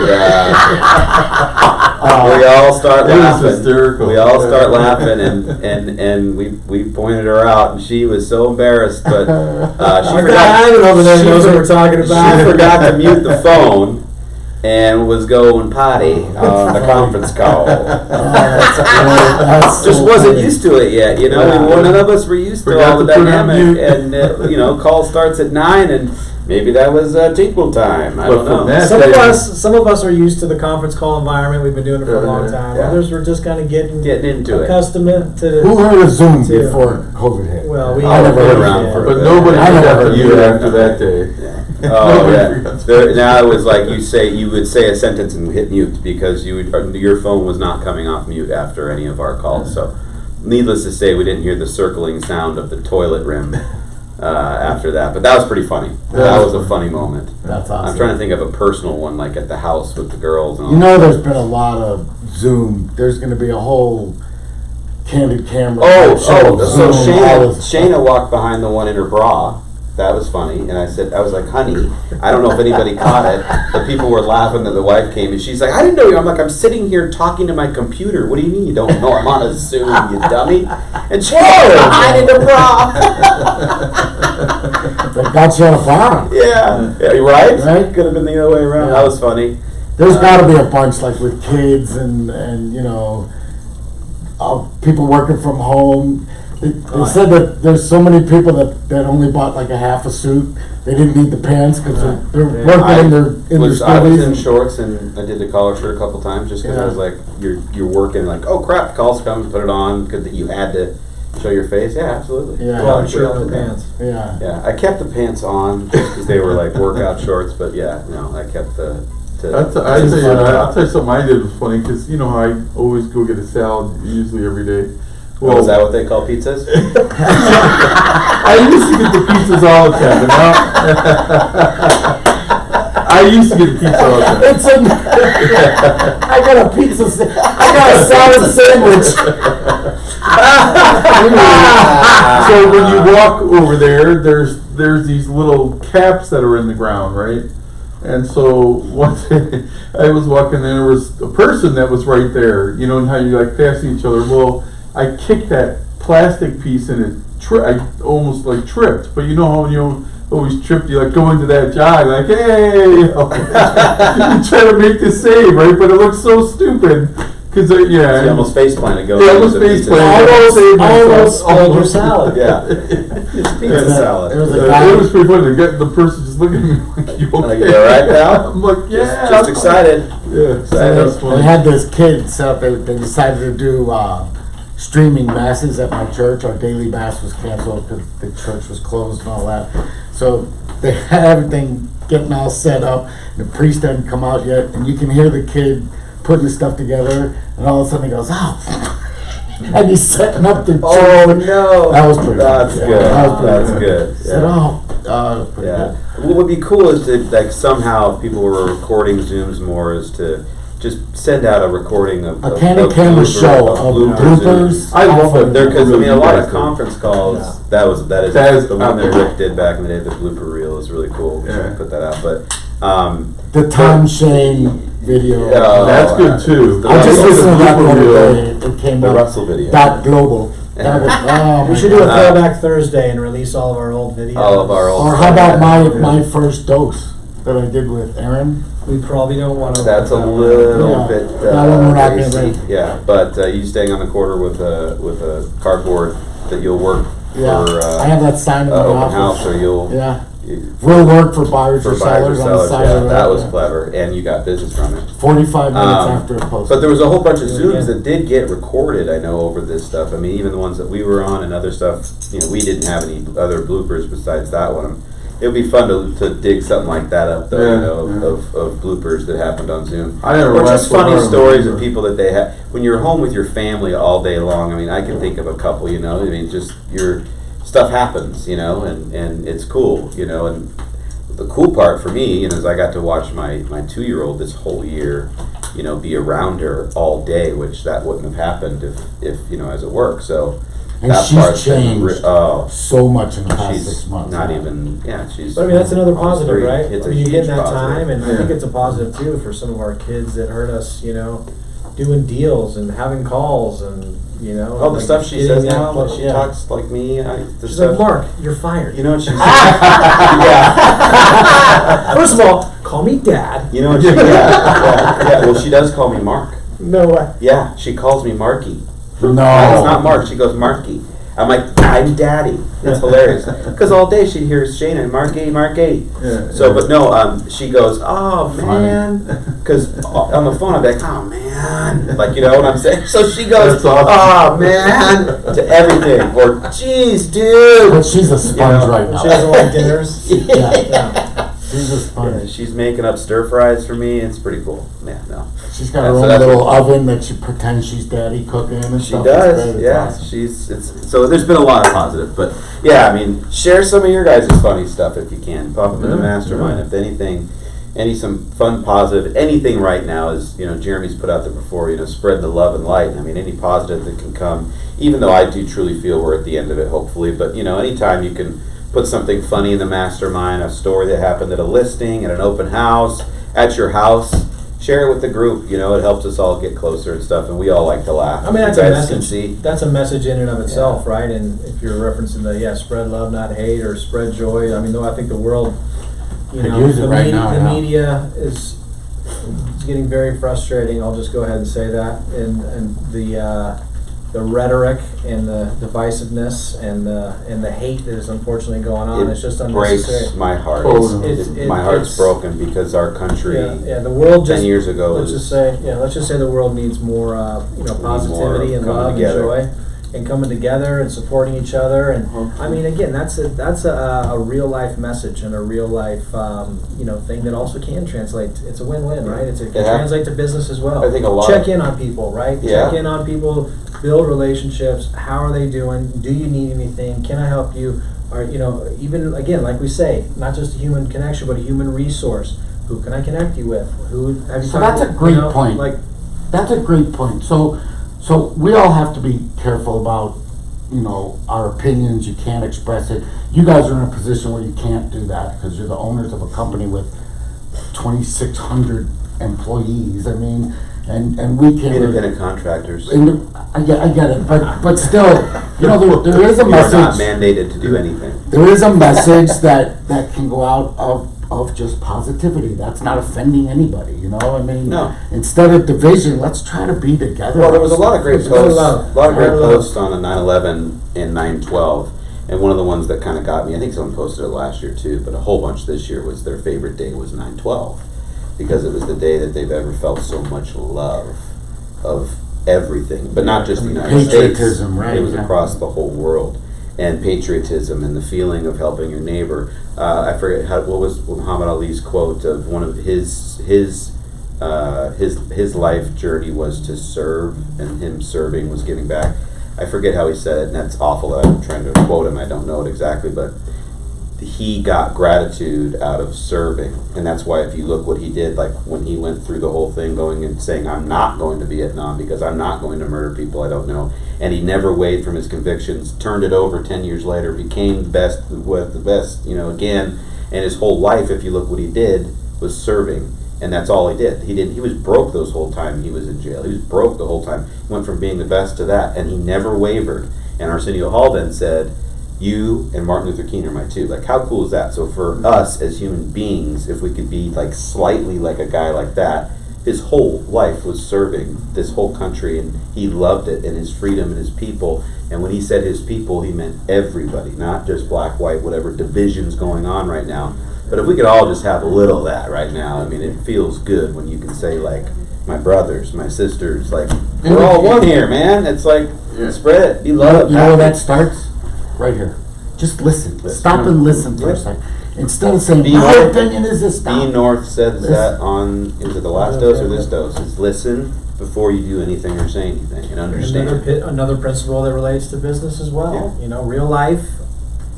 we all start It was laughing. hysterical. We all start laughing, and we pointed her out, and she was so embarrassed, but she Our forgot. guy Ivan over there she knows what for- we're talking about. She forgot to mute the phone and was going potty on the conference call. That's Just so wasn't funny. used to it yet, you know. Yeah. None of us were used to Forgot all the to put it on dynamic, mute. and call starts at 9, and maybe that was tinkle time. I But don't from know. that- Some of us are used to the conference call environment. We've been doing it for a long time. Yeah. Others were just kind of getting Into it. accustomed to Who the. heard of Zoom Too. before COVID hit? Well, we I never been heard around of for it. a But bit. nobody I never forgot heard to of mute it. after that day. Yeah. Oh Nobody yeah. forgets. Now it was like you would say a sentence and hit mute because your phone was not coming off mute after any of our calls. So, needless to say, we didn't hear the circling sound of the toilet rim after that. But that was pretty funny. That was a funny moment. That's awesome. I'm trying to think of a personal one, like at the house with the girls and all. You know, there's been a lot of Zoom. There's going to be a whole candid camera. Oh, show of so Zoom, all this stuff. Shayna walked behind the one in her bra. That was funny, and I was like, honey, I don't know if anybody caught it, but people were laughing that the wife came, and she's like, I didn't know you. I'm like, I'm sitting here talking to my computer. What do you mean you don't know? I'm on a Zoom, you dummy. And she was behind in her bra. They got you on a bottom. Yeah, right? Right? Could have been the other way around. Yeah. That was funny. There's got to be a bunch like with kids and people working from home. They said that there's so many people that only bought like a half a suit. They didn't need the pants because they're working in their I was studies. in shorts, and I did the collar shirt a couple times just because I Yeah. was like, you're working like, oh crap, calls come, put it on because you had to show your face. Yeah, absolutely. Yeah. Collar shirt and pants. Yeah. Yeah, I kept the pants on because they were like workout shorts, but yeah, no, I kept the. I'll tell you something I did was funny because you know how I always go get a salad usually every day. Well, is that what they call pizzas? I used to get the pizzas all the time, but now I used to get the pizza all the time. It's I got a pizza. I got a salad sandwich. So when you walk over there's these little caps that are in the ground, right? And so one day I was walking and there was a person that was right there, you know, and how you like passing each other. Well, I kicked that plastic piece and it I almost like tripped. But you know how when you always trip, you like go into that jog, like, hey, you know, you try to make this save, right? But it looks so stupid. Cause You almost face planted going. Yeah, I almost into the face pizza. planted. Almost spilled your salad. Yeah, it's pizza salad. There was a It guy. was pretty funny. The person just looking at me like, you okay? Like, you all right, pal? I'm like, yeah. Just excited. Yeah, Excited. that's They funny. had this kid set up. They decided to do streaming masses at my church. Our daily mass was canceled because the church was closed and all that. So they had everything getting all set up. The priest hadn't come out yet, and you can hear the kid putting the stuff together, and all of a sudden he goes, "Oh!" and he's setting up the church. Oh no! That was pretty. That's good. good. That was pretty That's good. Said, Yeah. pretty Yeah. What would be cool is to like somehow if people were recording Zooms more is to just send out a recording of A candid camera show of bloopers. I love it. There, because I mean, a lot of Yeah. conference calls. Yeah. That is That is the one that out there. Rick did back in the day. The blooper reel is really cool. We Yeah. should put that out. But The Tom Shane video. That's good, too. I just Yeah. listened to that the other Reel. day. It came the up. Russell video. Dot global. That was, oh We my should do a God. throwback Thursday and release all of our old videos. All of our old. Or how about my first dose that I did with Aaron? We probably don't want to. That's a little Yeah. bit That one we're not gonna racy. bring. Yeah, but you staying on the corner with a cardboard that you'll work Yeah, for I have that sign in my open house, office. or you'll Yeah, Real work for buyers for or buyers or sellers on the sellers. side Yeah, of the that road, was yeah. clever, and you got business from it. 45 minutes after it posted. But there was a whole bunch of Zooms that did get recorded, I know, over this stuff. I mean, even the ones that we were on and other stuff, we didn't have any other bloopers besides that one. It would be fun to dig something like that up, though, of bloopers that happened on Zoom. Or just funny stories of people that they had. When you're home with your family all day long, I mean, I can think of a couple, I mean, just your stuff happens, and it's cool, and the cool part for me, is I got to watch my 2-year-old this whole year, be around her all day, which that wouldn't have happened if I was at work. So And that she's part's been changed so much in the past 6 months. not even, she's. But I mean, that's another almost positive, 3. right? It's a You huge get that positive. time, and I think it's a positive too for some of our kids that heard us, doing deals and having calls and, Oh, the like stuff she getting says that now, close, she yeah. talks like me. She's like, Mark, you're fired. You know what she said? Yeah. First of all, call me Dad. You know what she? Yeah. Well, she does call me Mark. No way. Yeah, she calls me Marky. No. It's not Mark. She goes Marky. I'm like, I'm Daddy. It's hilarious because all day she hears Shayna Marky. Yeah, So, but no, she goes, oh man, because on the phone I'm like, oh man, like what I'm saying. So she goes, That's awesome. oh man, to everything, or geez, dude. But she's a sponge right now. She doesn't like dinners. Yeah. She's a sponge. Yeah, she's making up stir fries for me. It's pretty cool. Yeah, no. She's got her So own that's little what- oven that she pretends she's daddy cooking and She stuff. does, It's great. yeah. It's awesome. So there's been a lot of positive, but yeah, I mean, share some of your guys' funny stuff if you can. Pop them in the mastermind. If anything, some fun, positive, anything right now is, Jeremy's put out there before, spread the love and light. I mean, any positive that can come, even though I do truly feel we're at the end of it, hopefully, but anytime you can put something funny in the mastermind, a story that happened at a listing, at an open house, at your house, share it with the group. It helps us all get closer and stuff, and we all like to laugh. I mean, that's You a guys can message. see. That's a message in and of itself, right? And if you're referencing spread love, not hate, or spread joy. I mean, though I think the world, Could use it the right media, now, the yeah. media is getting very frustrating. I'll just go ahead and say that, and the rhetoric and the divisiveness and the hate that is unfortunately going on. It's just unnecessary. Breaks my heart. It's- My heart's it's- broken because our country, Yeah, the world 10 just. years ago, Let's just say the world needs more, positivity and coming love together. and joy, and coming together and supporting each other. And I mean, again, that's a real life message and a real life, thing that also can translate. It's a win-win, right? It can Yeah. translate to business as well. I think a lot Check of- in on people, right? Yeah. Check in on people, build relationships. How are they doing? Do you need anything? Can I help you? Or, even again, like we say, not just a human connection, but a human resource. Who can I connect you with? Who have you So talked that's a to, great point. Like, That's a great point. So we all have to be careful about, our opinions. You can't express it. You guys are in a position where you can't do that because you're the owners of a company with 2,600 employees. I mean, and we can. independent contractors. I get it, but still, there is a We are not message. mandated to do anything. There is a message that can go out of just positivity. That's not offending anybody, I mean, No. instead of division, let's try to be together. Well, there was a lot of great It's posts, love. a lot of great Love. posts on the 9/11 and 9/12, and one of the ones that kind of got me, I think someone posted it last year too, but a whole bunch this year was their favorite day was 9/12, because it was the day that they've ever felt so much love of everything, but not just the United States. Patriotism, right, It was yeah. across the whole world. And patriotism and the feeling of helping your neighbor. I forget what was Muhammad Ali's quote of one of his life journey was to serve, and him serving was giving back. I forget how he said it, and that's awful that I'm trying to quote him. I don't know it exactly, but he got gratitude out of serving, and that's why if you look what he did, like when he went through the whole thing, going and saying, I'm not going to Vietnam because I'm not going to murder people I don't know, and he never wavered from his convictions, turned it over 10 years later, became the best, again, and his whole life, if you look what he did, was serving, and that's all he did. He was broke those whole time he was in jail. He was broke the whole time. He went from being the best to that, and he never wavered. And Arsenio Hall then said, you and Martin Luther King are my two. Like, how cool is that? So for us as human beings, if we could be like slightly like a guy like that, his whole life was serving this whole country, and he loved it and his freedom and his people. And when he said his people, he meant everybody, not just black, white, whatever divisions going on right now. But if we could all just have a little of that right now, I mean, it feels good when you can say, like, my brothers, my sisters, like, we're all one here, man. It's like, spread it, be loved. You know where that starts? Right here. Just listen. Stop and listen for a second. Instead of saying, my opinion is this, stop. B. North said that on, is it the last dose or this dose? Is listen before you do anything or say anything, and understand. Another principle that relates to business as well. Yeah. You know, real life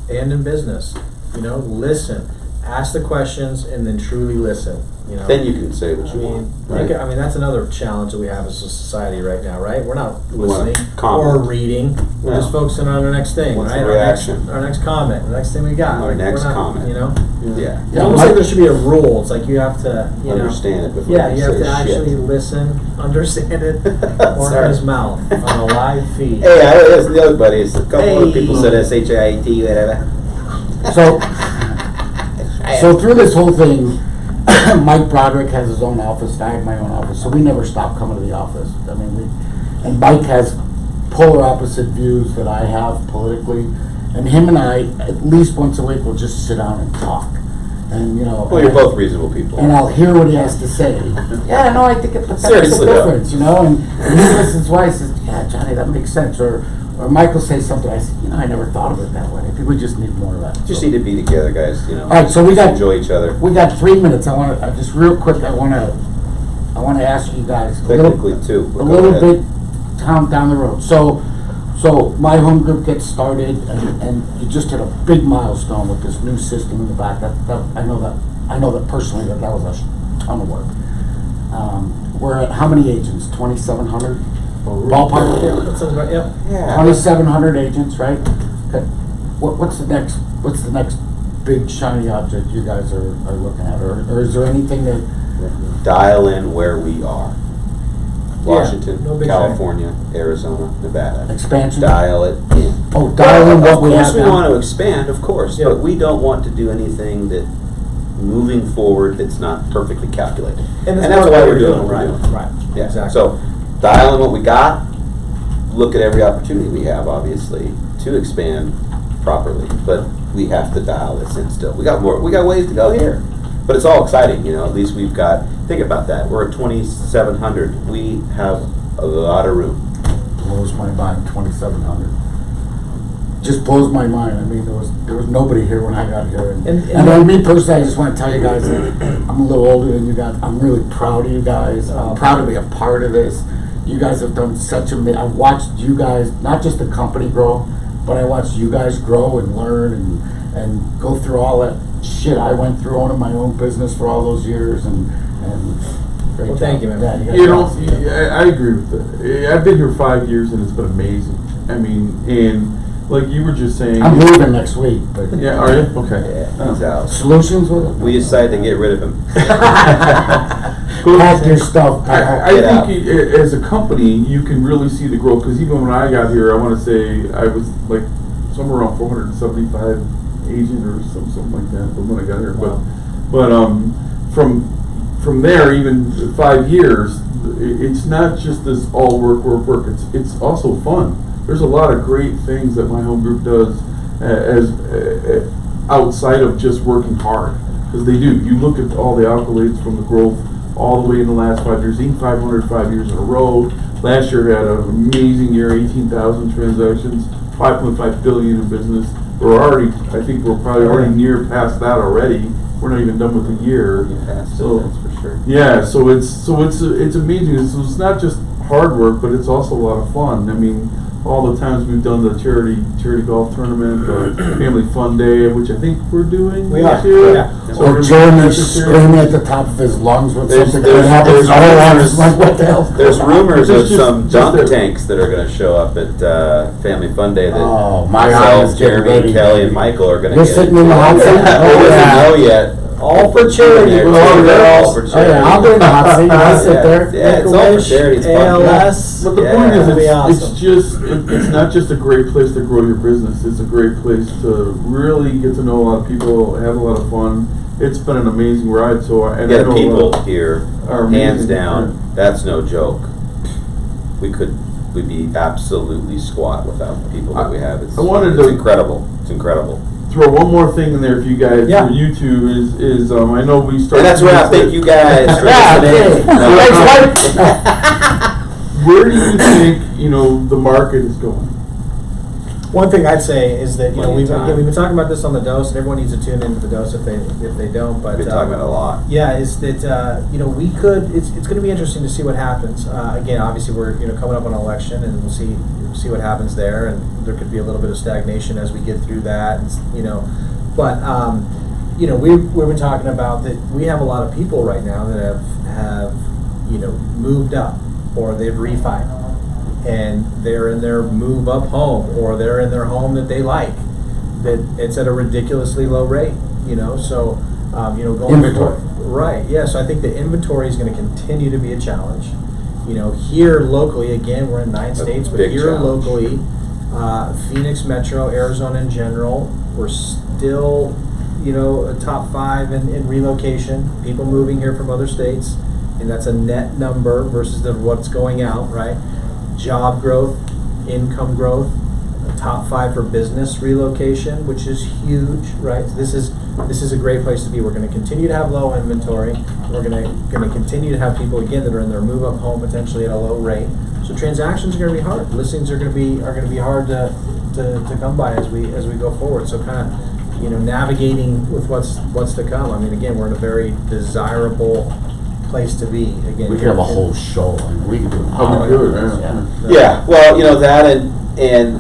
and in business. You know, listen, ask the questions, and then truly listen. You know, Then you can say what I you mean, want. Right? that's another challenge that we have as a society right now, right? We're not We wanna listening comment. or reading. We're No. just focusing on our next thing, What's right? the reaction? Our next comment, the next thing we got. Our Like, next we're not, comment. You know, Yeah. it's almost like there should be a rule. It's like you have to, you Understand it before know, you you have say to actually shit. listen, understand it, or Sorry. in his mouth on a live feed. Hey, that's the other buddy. It's a couple of people Hey. said SHIT, whatever. So through this whole thing, Mike Broderick has his own office, I have my own office, so we never stop coming to the office. I mean, and Mike has polar opposite views that I have politically, and him and I, at least once a week, will just sit down and talk. And, you know. Well, you're both reasonable people. And I'll hear what he has to say. Yeah, no, I think it makes a Seriously, though. difference, you know. And he listens why he says, yeah, Johnny, that makes sense. Or Michael says something. I said, you know, I never thought of it that way. I think we just need more of that. Just So- need to be together, guys. You know. All right, so we Just got enjoy each other. We got 3 minutes. I want to just real quick. I want to ask you guys Technically, two. a little bit down the road. So my home group gets started, and you just hit a big milestone with this new system in the back. That I know that personally that was a ton of work. We're at how many agents? 2,700 ballpark. Yeah, that sounds right. Yep. Yeah. 2,700 agents, right? Okay. What's the next big shiny object you guys are looking at, or is there anything that? Dial in where we are. Washington, no big California, Arizona, Nevada. Expansion? Dial it in. Oh, dial in what Of we course have we now. want to expand, of course, Yeah. but we don't want to do anything that moving forward that's not perfectly calculated. And that's why we're doing what we're doing. Right. Yeah. Exactly. So dial in what we got, look at every opportunity we have, obviously, to expand properly, but we have to dial this in still. We got ways to go here. But it's all exciting, you know, at least we've got, think about that, we're at 2,700. We have a lot of room. Blows my mind, 2,700. Just blows my mind. I mean, there was nobody here when I got here. And then me personally, I just want to tell you guys that I'm a little older than you guys. I'm really proud of you guys. I'm proud to be a part of this. You guys have done such I've watched you guys, not just the company grow, but I watched you guys grow and learn and go through all that shit I went through owning my own business for all those years and great Well, job. thank you, man. Yeah, guys You are know, awesome. I agree with that. I've been here 5 years and it's been amazing. I mean, and like you were just saying. I'm moving next week, but Yeah, are you? Okay. Yeah, he's out. solutions with it? We decided to get rid of him. Pack your stuff. I Get out. think as a company, you can really see the growth, because even when I got here, I want to say I was like somewhere around 475 agent or something like that from when I got here. But from there, even 5 years, it's not just this all work. It's also fun. There's a lot of great things that my home group does as outside of just working hard, because they do. You look at all the accolades from the growth all the way in the last 5 years, even 500 5 years in a row. Last year had an amazing year, 18,000 transactions, 5.5 billion in business. I think we're probably already near past that already. We're not even done with the year. So That's for sure. yeah, so it's amazing. So it's not just hard work, but it's also a lot of fun. I mean, all the times we've done the charity golf tournament, the family fun day, which I think we're doing We this are, year. yeah. So Or we're Jeremy gonna do screaming at the top of his lungs with There's- something there's- that happens. there's All around rumors- us, like, what the hell? There's rumors of Just- some just dunk a- tanks that are going to show up at Family Fun Day that Oh, my myself, eye is getting Jeremy, ready. Kelly, and Michael are going to You're get. sitting in the hot seat? He Oh, yeah. doesn't know yet. All for charity. They're all for Oh, charity. yeah, I'll be in the hot seat. I'll sit there. Yeah, it's all for charity. It's fun. ALS. But the Yeah. point That'd be is, awesome. it's not just a great place to grow your business. It's a great place to really get to know a lot of people, have a lot of fun, it's been an amazing ride. So, and Yeah, I the know people here, are hands amazing. down, that's no joke. We'd be absolutely squat without the people that we have. It's, I wanted it's to- incredible. It's incredible. Throw one more thing in there for you guys, Yeah. for you two, is I know we started. And that's why I thank you guys for Yeah, listening. okay. Thanks, Mike. Where do you think, the market is going? One thing I'd say is that, Plenty of we've time. been talking about this on the dose, and everyone needs to tune into the dose if they don't, but. We've been talking about it a lot. Yeah, is that, we could, it's gonna be interesting to see what happens. Again, obviously, we're, coming up on an election, and we'll see what happens there, and there could be a little bit of stagnation as we get through that, and, but, we've been talking about that we have a lot of people right now that have moved up, or they've refied, and they're in their move up home, or they're in their home that they like, that it's at a ridiculously low rate, so, going Inventory. Right, yeah, so I think the inventory is gonna continue to be a challenge. Here locally, again, we're in 9 states, but big here challenge. locally, Phoenix Metro, Arizona in general, we're still, a top 5 in relocation, people moving here from other states, and that's a net number versus what's going out, right? Job growth, income growth, top 5 for business relocation, which is huge, right? So this is a great place to be. We're going to continue to have low inventory. We're going to continue to have people again that are in their move up home potentially at a low rate. So transactions are going to be hard. Listings are going to be hard to come by as we go forward. So kind of navigating with what's to come. I mean, again, we're in a very desirable place to be. Again, We could have a whole show, and we could do an Oh, we hour. could, Yeah. Yeah, well, that and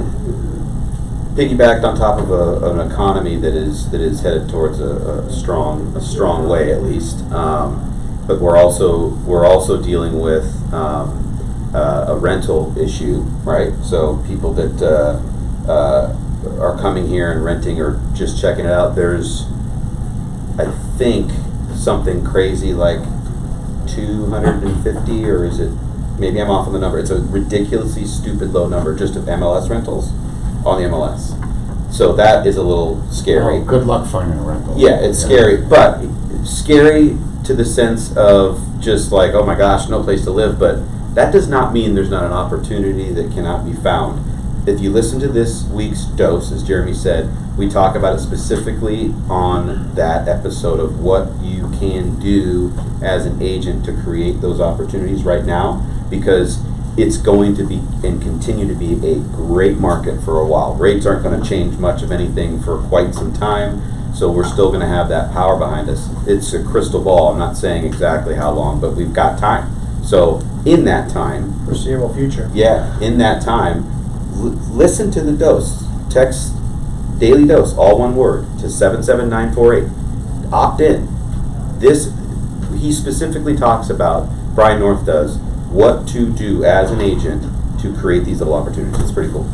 piggybacked on top of an economy that is headed towards a strong way at least. But we're also dealing with a rental issue, right? So people that are coming here and renting or just checking it out. There's, I think, something crazy like 250, or is it? Maybe I'm off on the number. It's a ridiculously stupid low number just of MLS rentals on the MLS. So that is a little scary. Oh, good luck finding a rental. Yeah, it's scary, but scary to the sense of just like, oh my gosh, no place to live, but that does not mean there's not an opportunity that cannot be found. If you listen to this week's dose, as Jereme said, we talk about it specifically on that episode of what you can do as an agent to create those opportunities right now, because it's going to be and continue to be a great market for a while. Rates aren't going to change much of anything for quite some time, so we're still going to have that power behind us. It's a crystal ball. I'm not saying exactly how long, but we've got time. So in that time, foreseeable future. yeah, in that time, listen to the dose. Text daily dose, all one word, to 77948. Opt in. He specifically talks about, Brian North does, what to do as an agent to create these little opportunities. It's pretty cool.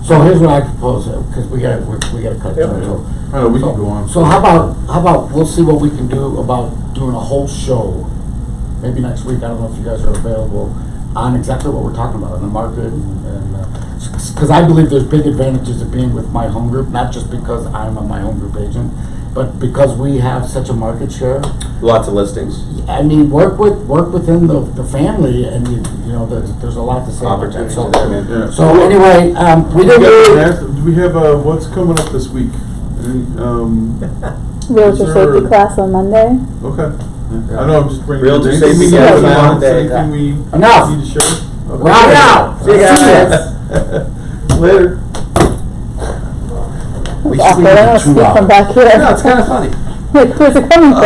So here's what I propose, because we got to cut Yep. to it. So- I know, we can go on. So how about we'll see what we can do about doing a whole show, maybe next week. I don't know if you guys are available, on exactly what we're talking about in the market, and because I believe there's big advantages of being with my home group, not just because I'm a my home group agent, but because we have such a market share. Lots of listings. I mean, work within the family, and there's a lot to say about that. Opportunities So, there, man. Yeah. so anyway, we didn't really. Do we have what's coming up this week? Any, Realtor Is there- safety class on Monday. okay. I know, I'm just bringing. Realtor anything safety we class can on announce, Monday. anything we Enough. need to share? Okay. We're out. See you guys. Later. We Awkward. sleep I don't for 2 see it hours. from back here. No, it's kind of funny. Like, where's it coming from?